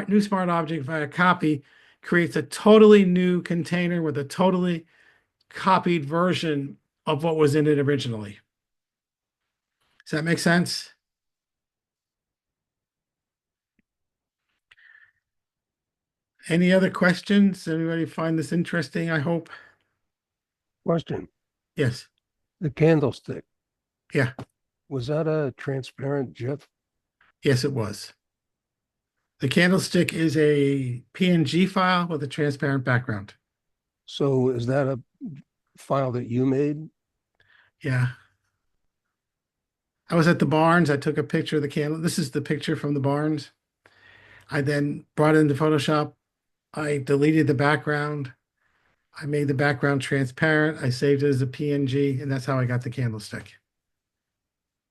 Speaker 1: new smart object via copy creates a totally new container with a totally copied version of what was in it originally. Does that make sense? Any other questions? Anybody find this interesting? I hope.
Speaker 3: Question,
Speaker 1: Yes.
Speaker 3: the candlestick,
Speaker 1: Yeah.
Speaker 3: was that a transparent GIF?
Speaker 1: Yes, it was. The candlestick is a PNG file with a transparent background.
Speaker 3: So is that a file that you made?
Speaker 1: Yeah. I was at the Barnes. I took a picture of the candle. This is the picture from the Barnes. I then brought it into Photoshop. I deleted the background. I made the background transparent. I saved it as a PNG, and that's how I got the candlestick.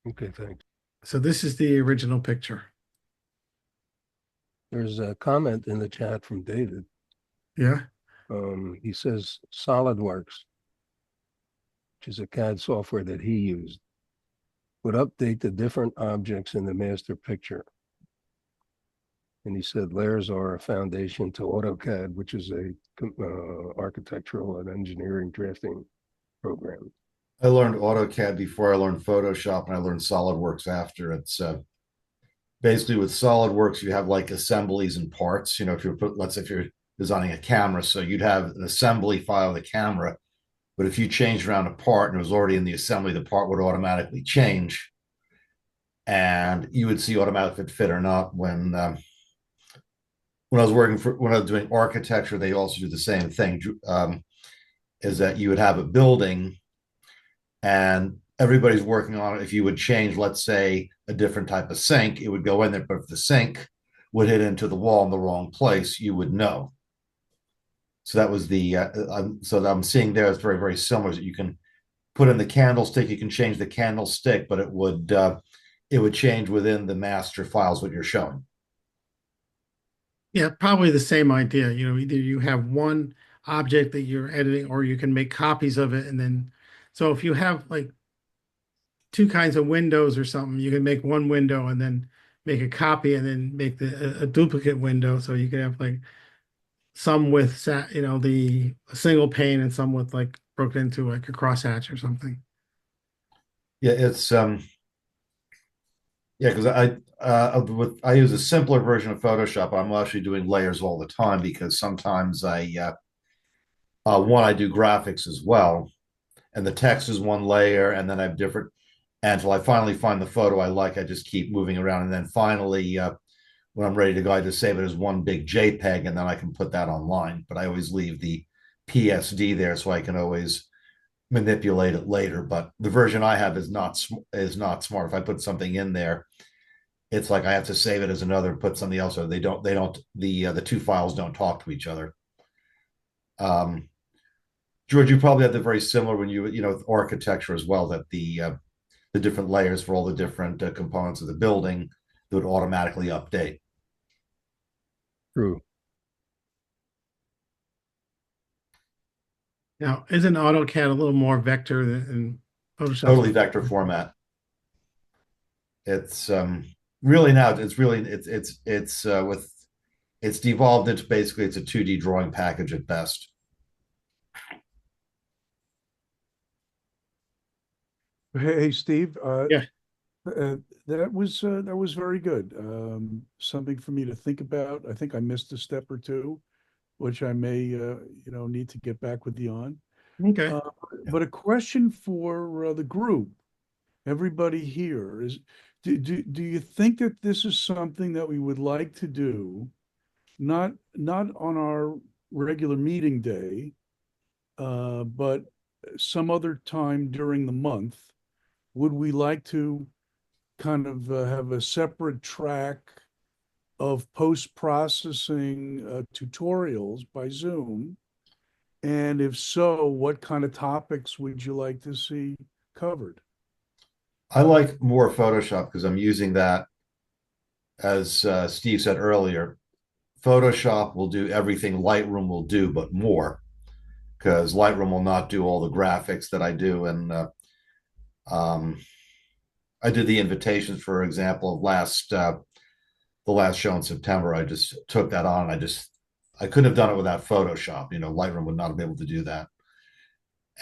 Speaker 3: Okay, thanks.
Speaker 1: So this is the original picture.
Speaker 3: There's a comment in the chat from David.
Speaker 1: Yeah.
Speaker 3: He says SolidWorks, which is a CAD software that he used, would update the different objects in the master picture. And he said layers are a foundation to AutoCAD, which is a architectural and engineering drafting program.
Speaker 5: I learned AutoCAD before I learned Photoshop, and I learned SolidWorks after. It's basically with SolidWorks, you have like assemblies and parts. You know, let's say if you're designing a camera, so you'd have an assembly file of the camera, but if you changed around a part and it was already in the assembly, the part would automatically change, and you would see automatically if it fit or not. When I was doing architecture, they also do the same thing. Is that you would have a building and everybody's working on it. If you would change, let's say, a different type of sink, it would go in there. But if the sink would hit into the wall in the wrong place, you would know. So that was so I'm seeing there it's very, very similar that you can put in the candlestick, you can change the candlestick, but it would change within the master files what you're showing.
Speaker 1: Yeah, probably the same idea. You know, either you have one object that you're editing, or you can make copies of it. And then, so if you have like two kinds of windows or something, you can make one window and then make a copy and then make a duplicate window. So you can have like some with, you know, the single pane and some with like broken into like a crosshatch or something.
Speaker 5: Yeah, yeah, because I use a simpler version of Photoshop. I'm actually doing layers all the time because sometimes I do graphics as well, and the text is one layer, and then I have different. Until I finally find the photo I like, I just keep moving around, and then finally, when I'm ready to go, I just save it as one big JPEG, and then I can put that online. But I always leave the PSD there so I can always manipulate it later. But the version I have is not smart. If I put something in there, it's like I have to save it as another, put something else, or they don't the two files don't talk to each other. Um, George, you probably had the very similar when you know with architecture as well, that the different layers for all the different components of the building that would automatically update.
Speaker 3: True.
Speaker 1: Now, isn't AutoCAD a little more vector than Photoshop?
Speaker 5: Totally vector format. It's really now it's really it's with it's devolved into basically it's a 2D drawing package at best.
Speaker 6: Hey, Steve,
Speaker 1: Yeah.
Speaker 6: uh, that was very good. Something for me to think about. I think I missed a step or two, which I may, need to get back with you on.
Speaker 1: Okay.
Speaker 6: Uh, but a question for the group, everybody here is, do you think that this is something that we would like to do, not on our regular meeting day, but some other time during the month? Would we like to kind of have a separate track of post-processing tutorials by Zoom? And if so, what kind of topics would you like to see covered?
Speaker 5: I like more Photoshop because I'm using that, as Steve said earlier. Photoshop will do everything Lightroom will do, but more, because Lightroom will not do all the graphics that I do. And um, I did the invitations, for example, of the last show in September. I just took that on. I couldn't have done it without Photoshop. You know, Lightroom would not have been able to do that.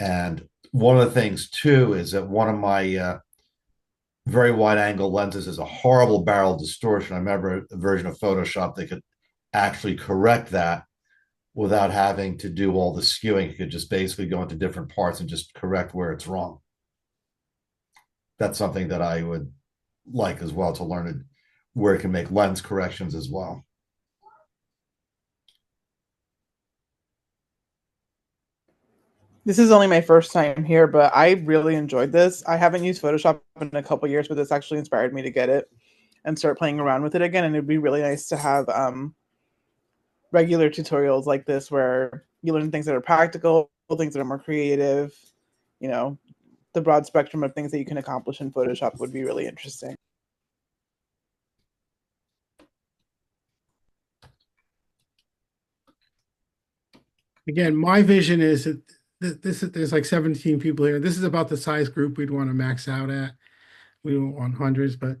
Speaker 5: And one of the things too is that one of my very wide angle lenses is a horrible barrel distortion. I remember a version of Photoshop that could actually correct that without having to do all the skewing. It could just basically go into different parts and just correct where it's wrong. That's something that I would like as well, to learn it, where it can make lens corrections as well.
Speaker 7: This is only my first time here, but I really enjoyed this. I haven't used Photoshop in a couple years, but this actually inspired me to get it and start playing around with it again. And it'd be really nice to have regular tutorials like this where you learn things that are practical, things that are more creative. You know, the broad spectrum of things that you can accomplish in Photoshop would be really interesting.
Speaker 1: Again, my vision is that there's like 17 people here. This is about the size group we'd want to max out at. We don't want hundreds, but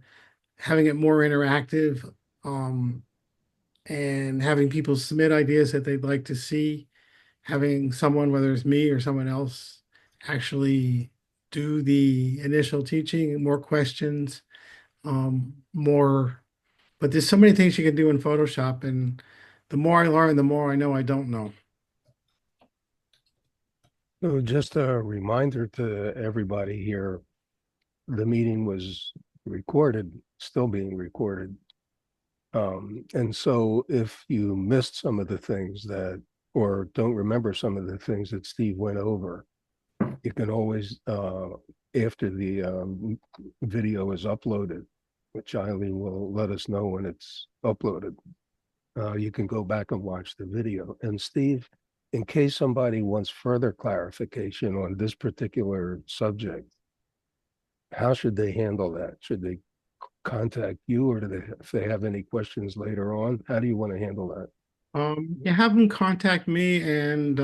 Speaker 1: having it more interactive, and having people submit ideas that they'd like to see, having someone, whether it's me or someone else, actually do the initial teaching, more questions, more. But there's so many things you can do in Photoshop, and the more I learn, the more I know I don't know.
Speaker 3: So just a reminder to everybody here, the meeting was recorded, still being recorded. And so if you missed some of the things that, or don't remember some of the things that Steve went over, you can always, after the video is uploaded, which Eileen will let us know when it's uploaded, you can go back and watch the video. And Steve, in case somebody wants further clarification on this particular subject, how should they handle that? Should they contact you, or do they, if they have any questions later on, how do you want to handle that?
Speaker 1: You have them contact me and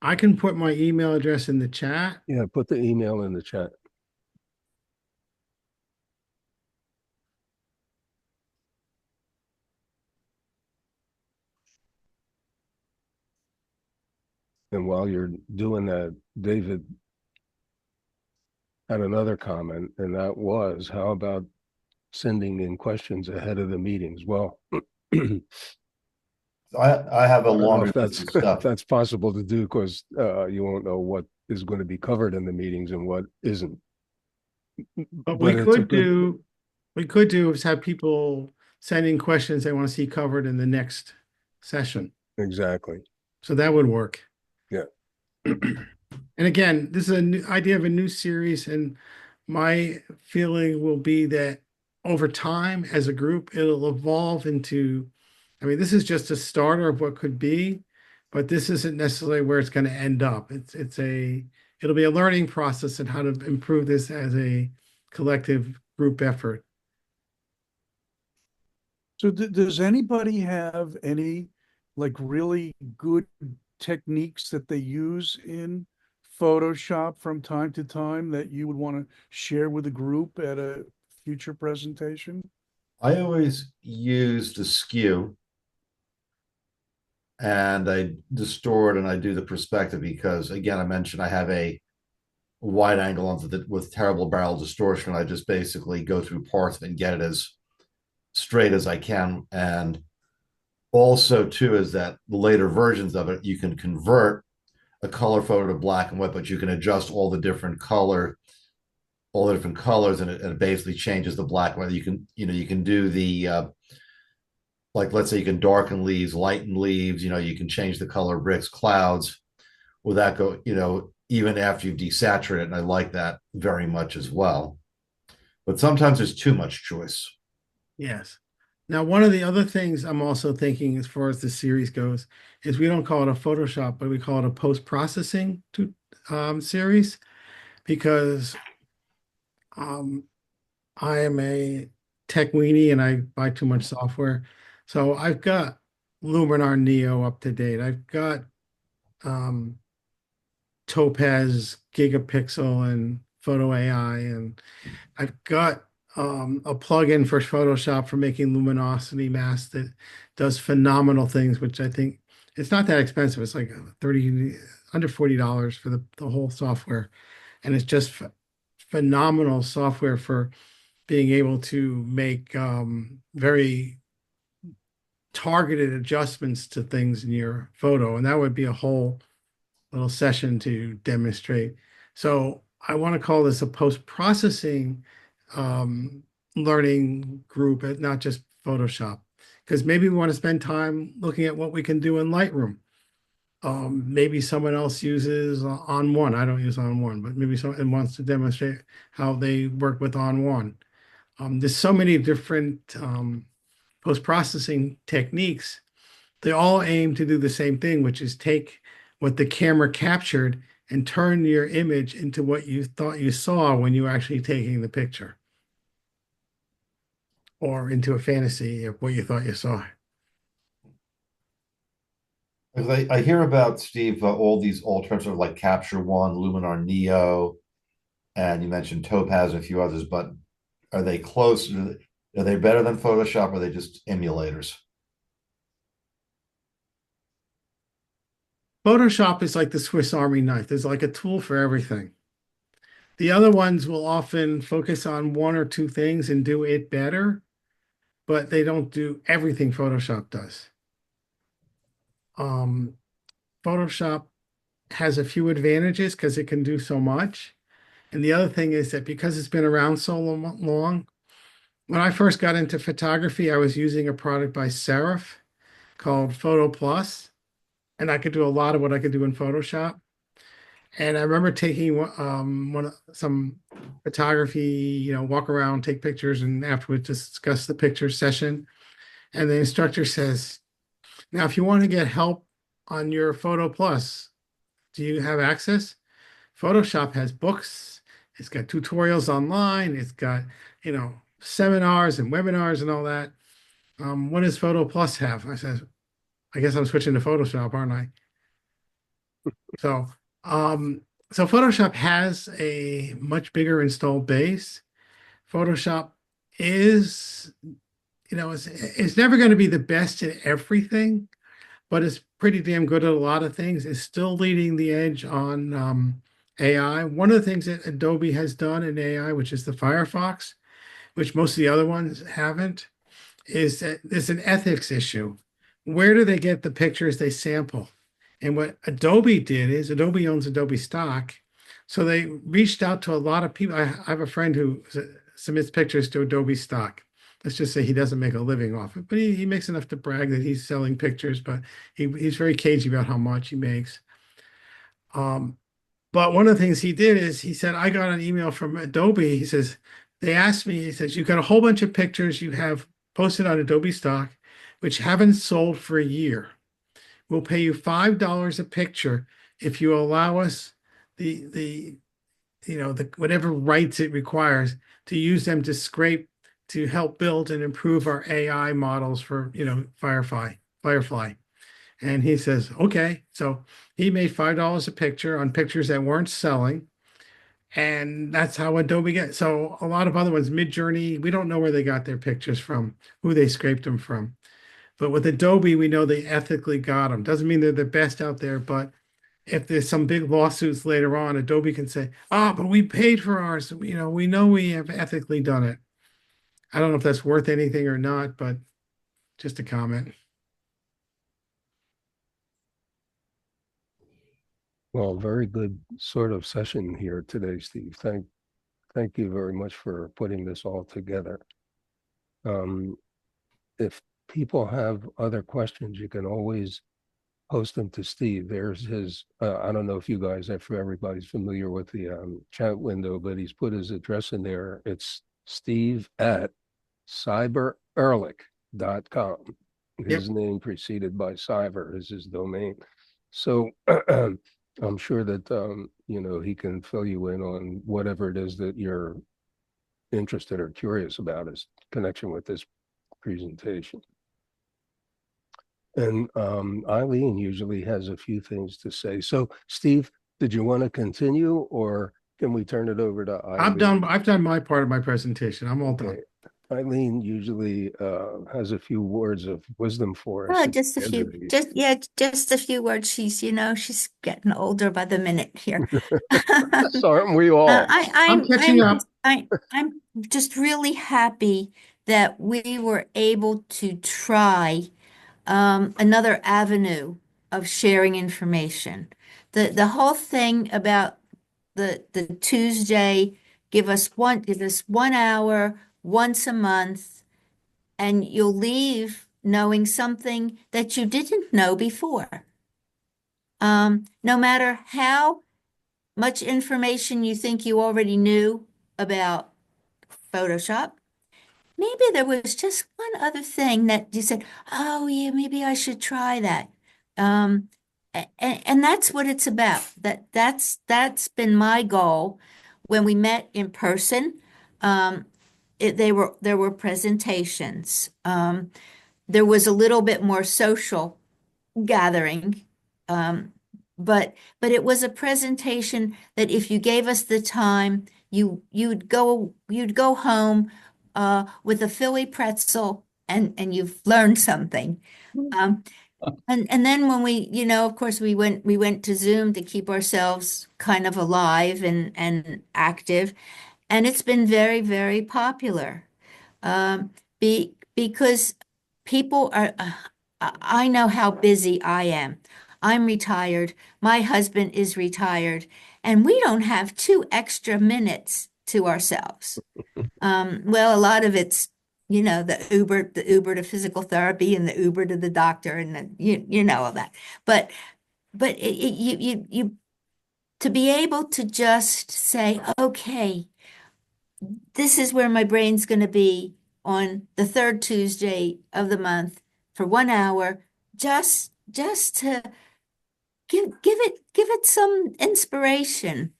Speaker 1: I can put my email address in the chat.
Speaker 3: Yeah, put the email in the chat. And while you're doing that, David had another comment, and that was, how about sending in questions ahead of the meetings? Well, I
Speaker 5: I have a
Speaker 3: don't know
Speaker 5: laundry
Speaker 3: if
Speaker 5: list
Speaker 3: that's
Speaker 5: of stuff.
Speaker 3: that's possible to do, because you won't know what is going to be covered in the meetings and what isn't.
Speaker 1: But
Speaker 3: But it's a good,
Speaker 1: we could do is have people sending questions they want to see covered in the next session.
Speaker 3: exactly.
Speaker 1: So that would work.
Speaker 3: Yeah.
Speaker 1: And again, this is a new idea of a new series, and my feeling will be that over time, as a group, it'll evolve into, I mean, this is just a starter of what could be, but this isn't necessarily where it's going to end up. It'll be a learning process and how to improve this as a collective group effort.
Speaker 6: So does anybody have any like really good techniques that they use in Photoshop from time to time that you would want to share with the group at a future presentation?
Speaker 5: I always use the skew and I distort and I do the perspective because, again, I mentioned I have a wide angle onto the with terrible barrel distortion. I just basically go through parts and get it as straight as I can. And also, too, is that the later versions of it, you can convert a color photo to black and white, but you can adjust all the different colors, and it basically changes the black and white. You can do the like, let's say you can darken leaves, lighten leaves, you can change the color of bricks, clouds, without even after you've desaturated. And I like that very much as well. But sometimes there's too much choice.
Speaker 1: Yes. Now, one of the other things I'm also thinking as far as the series goes is we don't call it a Photoshop, but we call it a post-processing series because I am a tech weenie and I buy too much software. So I've got Luminar Neo up to date. I've got um, Topaz Gigapixel and Photo AI, and I've got a plugin for Photoshop for making luminosity masks that does phenomenal things, which I think it's not that expensive. It's like 30 under $40 for the whole software. And it's just phenomenal software for being able to make very targeted adjustments to things in your photo. And that would be a whole little session to demonstrate. So I want to call this a post-processing learning group, not just Photoshop, because maybe we want to spend time looking at what we can do in Lightroom. Maybe someone else uses On1. I don't use On1, but maybe someone wants to demonstrate how they work with On1. There's so many different post-processing techniques. They all aim to do the same thing, which is take what the camera captured and turn your image into what you thought you saw when you were actually taking the picture, or into a fantasy of what you thought you saw.
Speaker 5: I hear about, Steve, all these alternatives like Capture One, Luminar Neo, and you mentioned Topaz and a few others, but are they close? Are they better than Photoshop, or are they just emulators?
Speaker 1: Photoshop is like the Swiss Army knife. There's like a tool for everything. The other ones will often focus on one or two things and do it better, but they don't do everything Photoshop does. Um, Photoshop has a few advantages because it can do so much. And the other thing is that because it's been around so long, when I first got into photography, I was using a product by Serif called Photo Plus, and I could do a lot of what I could do in Photoshop. And I remember taking some photography, walk around, take pictures, and afterwards discuss the picture session. And the instructor says, Now, if you want to get help on your Photo Plus, do you have access? Photoshop has books. It's got tutorials online. It's got, seminars and webinars and all that. What does Photo Plus have? I said, I guess I'm switching to Photoshop, aren't I? So, um, so Photoshop has a much bigger installed base. Photoshop is, it's never going to be the best at everything, but it's pretty damn good at a lot of things. It's still leading the edge on AI. One of the things that Adobe has done in AI, which is the Firefox, which most of the other ones haven't, is that there's an ethics issue. Where do they get the pictures they sample? And what Adobe did is Adobe owns Adobe stock. So they reached out to a lot of people. I have a friend who submits pictures to Adobe stock. Let's just say he doesn't make a living off it, but he makes enough to brag that he's selling pictures, but he's very cagey about how much he makes. But one of the things he did is he said, I got an email from Adobe. He says, they asked me, he says, you've got a whole bunch of pictures you have posted on Adobe stock, which haven't sold for a year. We'll pay you $5 a picture if you allow us the whatever rights it requires to use them to scrape to help build and improve our AI models for Firefly. And he says, okay. So he made $5 a picture on pictures that weren't selling. And that's how Adobe gets. So a lot of other ones, Midjourney, we don't know where they got their pictures from, who they scraped them from. But with Adobe, we know they ethically got them. Doesn't mean they're the best out there, but if there's some big lawsuits later on, Adobe can say, but we paid for ours. We know we have ethically done it. I don't know if that's worth anything or not, but just a comment.
Speaker 3: Well, very good sort of session here today, Steve. Thank you very much for putting this all together. If people have other questions, you can always post them to Steve. There's his, I don't know if you guys, if everybody's familiar with the chat window, but he's put his address in there. It's steve@cyberehrlich.com. His name preceded by cyber is his domain. So I'm sure that, he can fill you in on whatever it is that you're interested or curious about his connection with this presentation. And Eileen usually has a few things to say. So Steve, did you want to continue or can we turn it over to Eileen?
Speaker 1: I've done my part of my presentation. I'm all done.
Speaker 3: Okay. Eileen usually has a few words of wisdom for us.
Speaker 8: Oh, just a few, just a few words. She's getting older by the minute here.
Speaker 3: So aren't we all?
Speaker 1: I'm catching up.
Speaker 8: I'm just really happy that we were able to try another avenue of sharing information. The whole thing about the Tuesday, give us 1 hour once a month, and you'll leave knowing something that you didn't know before. No matter how much information you think you already knew about Photoshop, maybe there was just one other thing that you said, oh yeah, maybe I should try that. And that's what it's about. That's been my goal when we met in person. There were presentations. There was a little bit more social gathering, but it was a presentation that if you gave us the time, you'd go home with a Philly pretzel and you've learned something. And then when we, of course we went to Zoom to keep ourselves kind of alive and active, and it's been very, very popular. Because people are, I know how busy I am. I'm retired. My husband is retired, and we don't have 2 extra minutes to ourselves. Well, a lot of it's, the Uber to physical therapy and the Uber to the doctor and all that. But you to be able to just say, okay, this is where my brain's going to be on the third Tuesday of the month for 1 hour. just to give it some inspiration.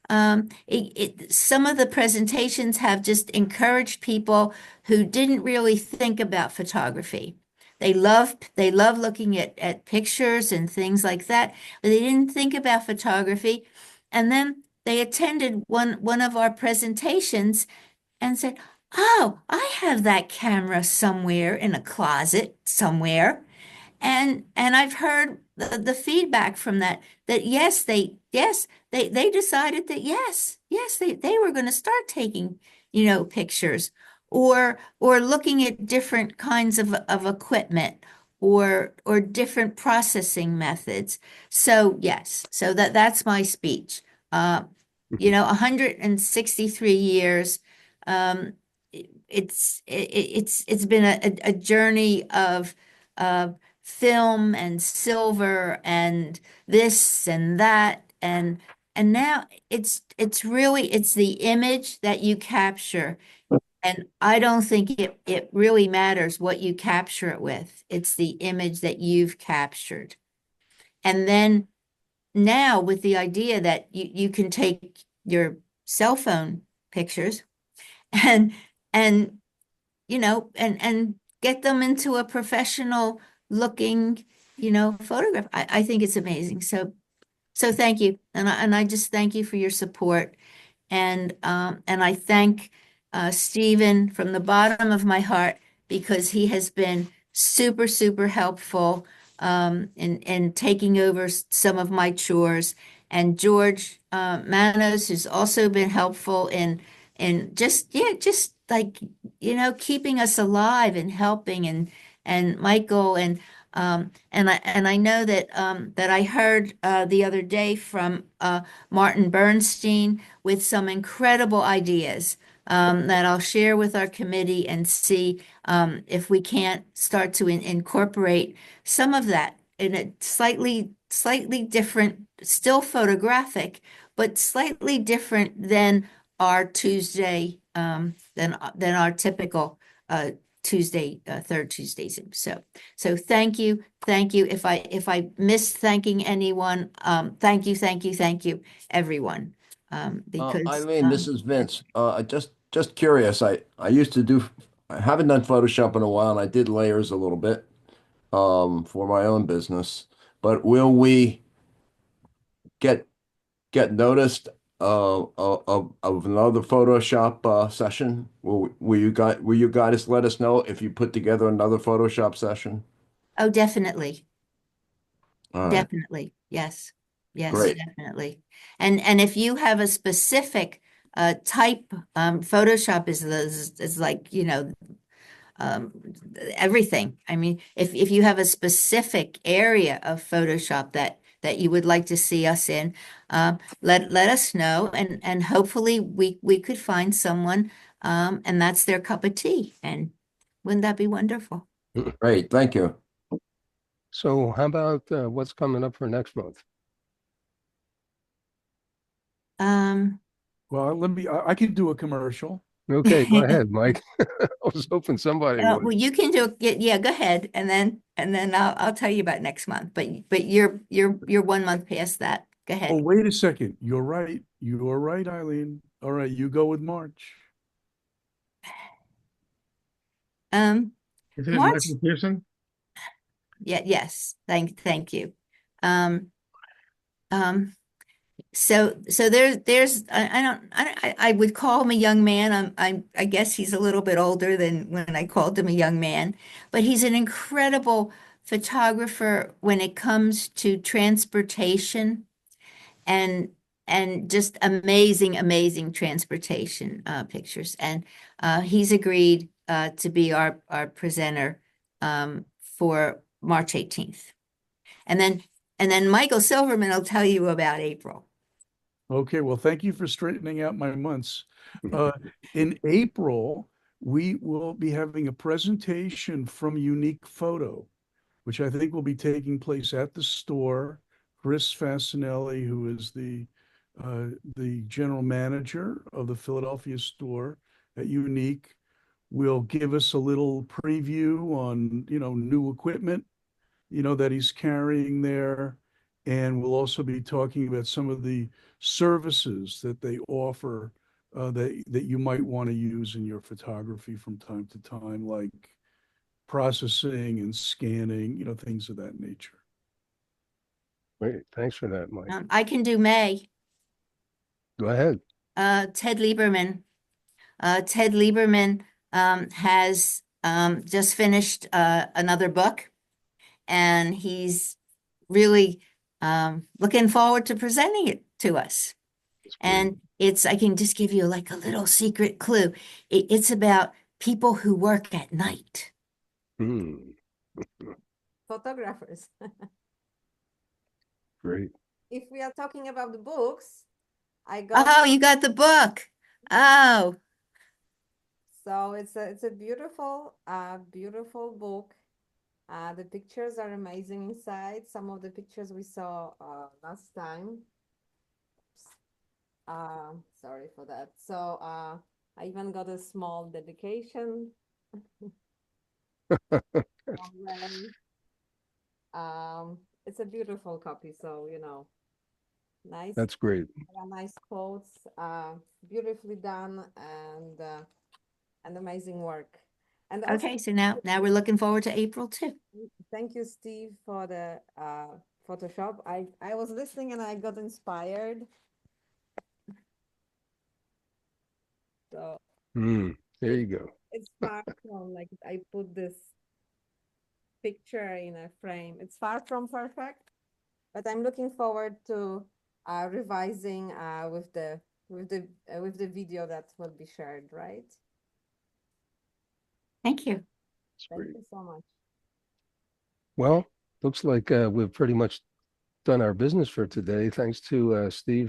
Speaker 8: Some of the presentations have just encouraged people who didn't really think about photography. They love looking at pictures and things like that, but they didn't think about photography. And then they attended one of our presentations and said, "Oh, I have that camera somewhere in a closet somewhere." And I've heard the feedback from that, that they decided that they were going to start taking, pictures, or looking at different kinds of equipment, or different processing methods. So yes, so that's my speech. 163 years. Um, it's been a journey of film and silver and this and that, and now it's the image that you capture. And I don't think it really matters what you capture it with. It's the image that you've captured. And then now, with the idea that you can take your cell phone pictures and and and get them into a professional looking, photograph. I think it's amazing. So thank you. And I just thank you for your support. And I thank Stephen from the bottom of my heart, because he has been super, super helpful in taking over some of my chores. And George Manos, who's also been helpful in just like, keeping us alive and helping, and Michael, and I know that I heard the other day from Martin Bernstein with some incredible ideas that I'll share with our committee and see if we can't start to incorporate some of that in a slightly different, still photographic, but slightly different than our Tuesday, than our typical Tuesday, third Tuesday Zoom. So thank you, thank you. If I missed thanking anyone, thank you, everyone. Because
Speaker 9: Eileen, this is Vince. Just curious. I used to do. I haven't done Photoshop in a while, and I did layers a little bit for my own business. But will we get noticed of another Photoshop session? Will you guys let us know if you put together another Photoshop session?
Speaker 8: oh, definitely.
Speaker 9: All right,
Speaker 8: Definitely. Yes. Yes,
Speaker 9: great.
Speaker 8: definitely. And if you have a specific type, Photoshop is like, um, everything. I mean, if you have a specific area of Photoshop that you would like to see us in, let us know, and hopefully we could find someone, and that's their cup of tea. And wouldn't that be wonderful?
Speaker 9: Great, thank you.
Speaker 3: So how about what's coming up for next month?
Speaker 8: Um,
Speaker 6: Well, I can do a commercial.
Speaker 3: Okay, go ahead, Mike. I was hoping somebody
Speaker 8: well,
Speaker 3: would.
Speaker 8: you can do it. Yeah, go ahead, and then I'll tell you about next month. But you're 1 month past that. Go
Speaker 6: Oh,
Speaker 8: ahead.
Speaker 6: wait a second. You're right. You are right, Eileen. All right, you go with March.
Speaker 8: Um,
Speaker 1: Is it
Speaker 8: March.
Speaker 1: Michael Pearson?
Speaker 8: Yeah. Yes. Thank you. Um, um, so there's I would call him a young man. I guess he's a little bit older than when I called him a young man, but he's an incredible photographer when it comes to transportation, and just amazing transportation pictures. And he's agreed to be our presenter for March 18th. And then Michael Silverman will tell you about April.
Speaker 6: Okay, well, thank you for straightening out my months. In April, we will be having a presentation from Unique Photo, which I think will be taking place at the store. Chris Fasinelli, who is the general manager of the Philadelphia store at Unique, will give us a little preview on, new equipment that he's carrying there. And we'll also be talking about some of the services that they offer that you might want to use in your photography from time to time, like processing and scanning, things of that nature.
Speaker 3: Great. Thanks for that, Mike.
Speaker 8: I can do May.
Speaker 3: Go ahead.
Speaker 8: Ted Lieberman. Ted Lieberman has just finished another book, and he's really looking forward to presenting it to us.
Speaker 3: That's great.
Speaker 8: And I can just give you like a little secret clue. It's about people who work at night.
Speaker 3: Hmm,
Speaker 10: Photographers.
Speaker 3: great.
Speaker 10: If we are talking about the books, I got
Speaker 8: Oh, you got the book. Oh,
Speaker 10: so it's a beautiful beautiful book. The pictures are amazing inside. Some of the pictures we saw last time. Sorry for that. So I even got a small dedication. Already. It's a beautiful copy, so nice.
Speaker 3: That's great.
Speaker 10: Nice quotes, beautifully done, and amazing work. And also,
Speaker 8: okay. So now we're looking forward to April too.
Speaker 10: thank you, Steve, for the Photoshop. I was listening and I got inspired. So
Speaker 3: There you go.
Speaker 10: it's far from like I put this picture in a frame. It's far from perfect, but I'm looking forward to revising with the video that will be shared, right?
Speaker 8: Thank you.
Speaker 3: That's
Speaker 10: Thank
Speaker 3: great.
Speaker 10: you so much.
Speaker 3: Well, looks like we've pretty much done our business for today. Thanks to Steve